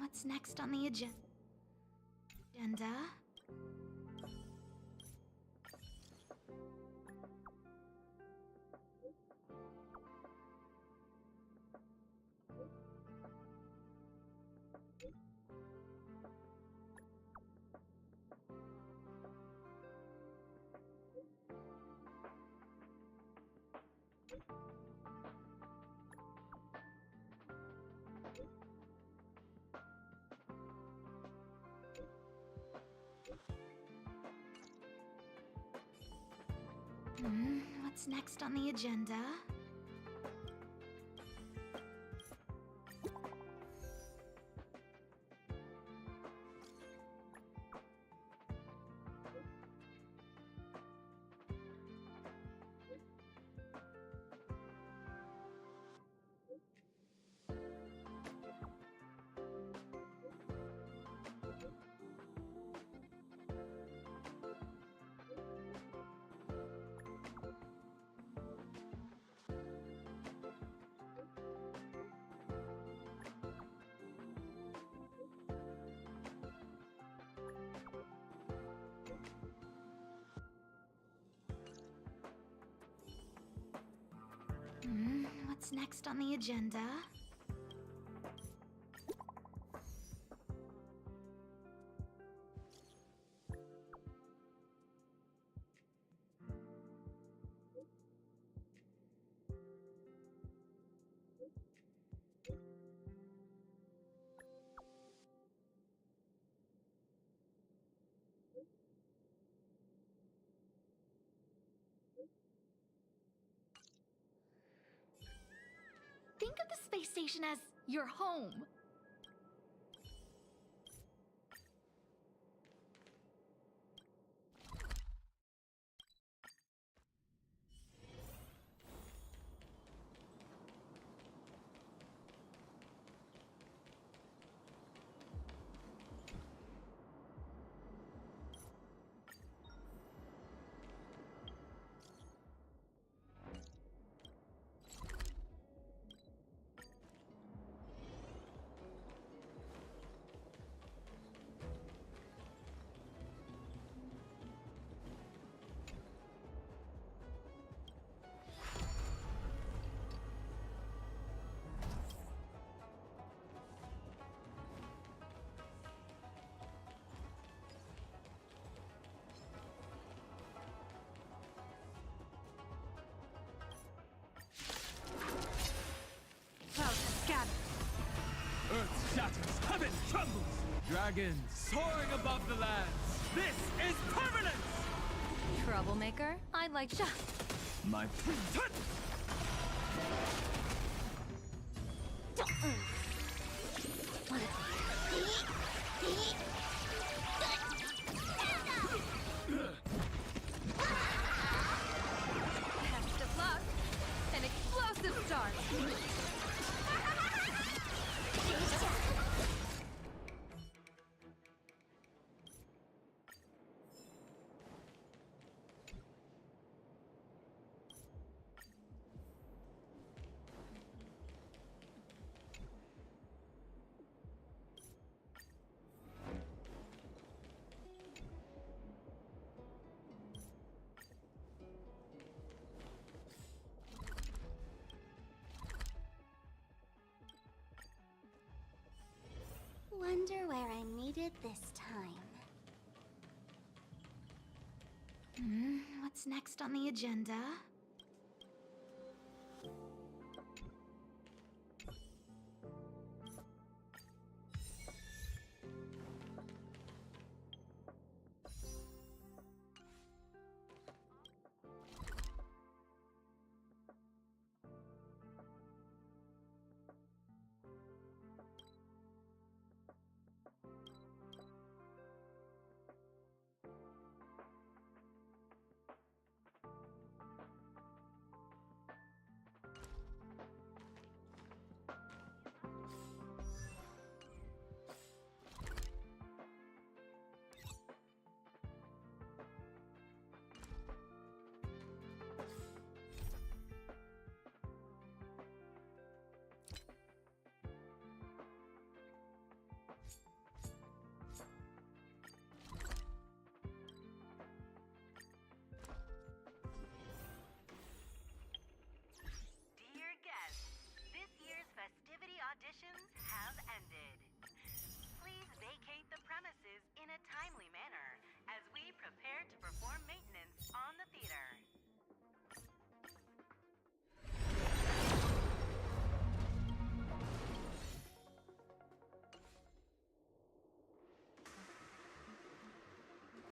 What's next on the agenda? Agenda? What's next on the agenda? What's next on the agenda? Think of the space station as your home. Earth shatters, heaven trembles! Dragons soaring above the lands! This is permanence! Troublemaker? I'd like My Best of luck. An explosive start. Wonder where I need it this time. What's next on the agenda?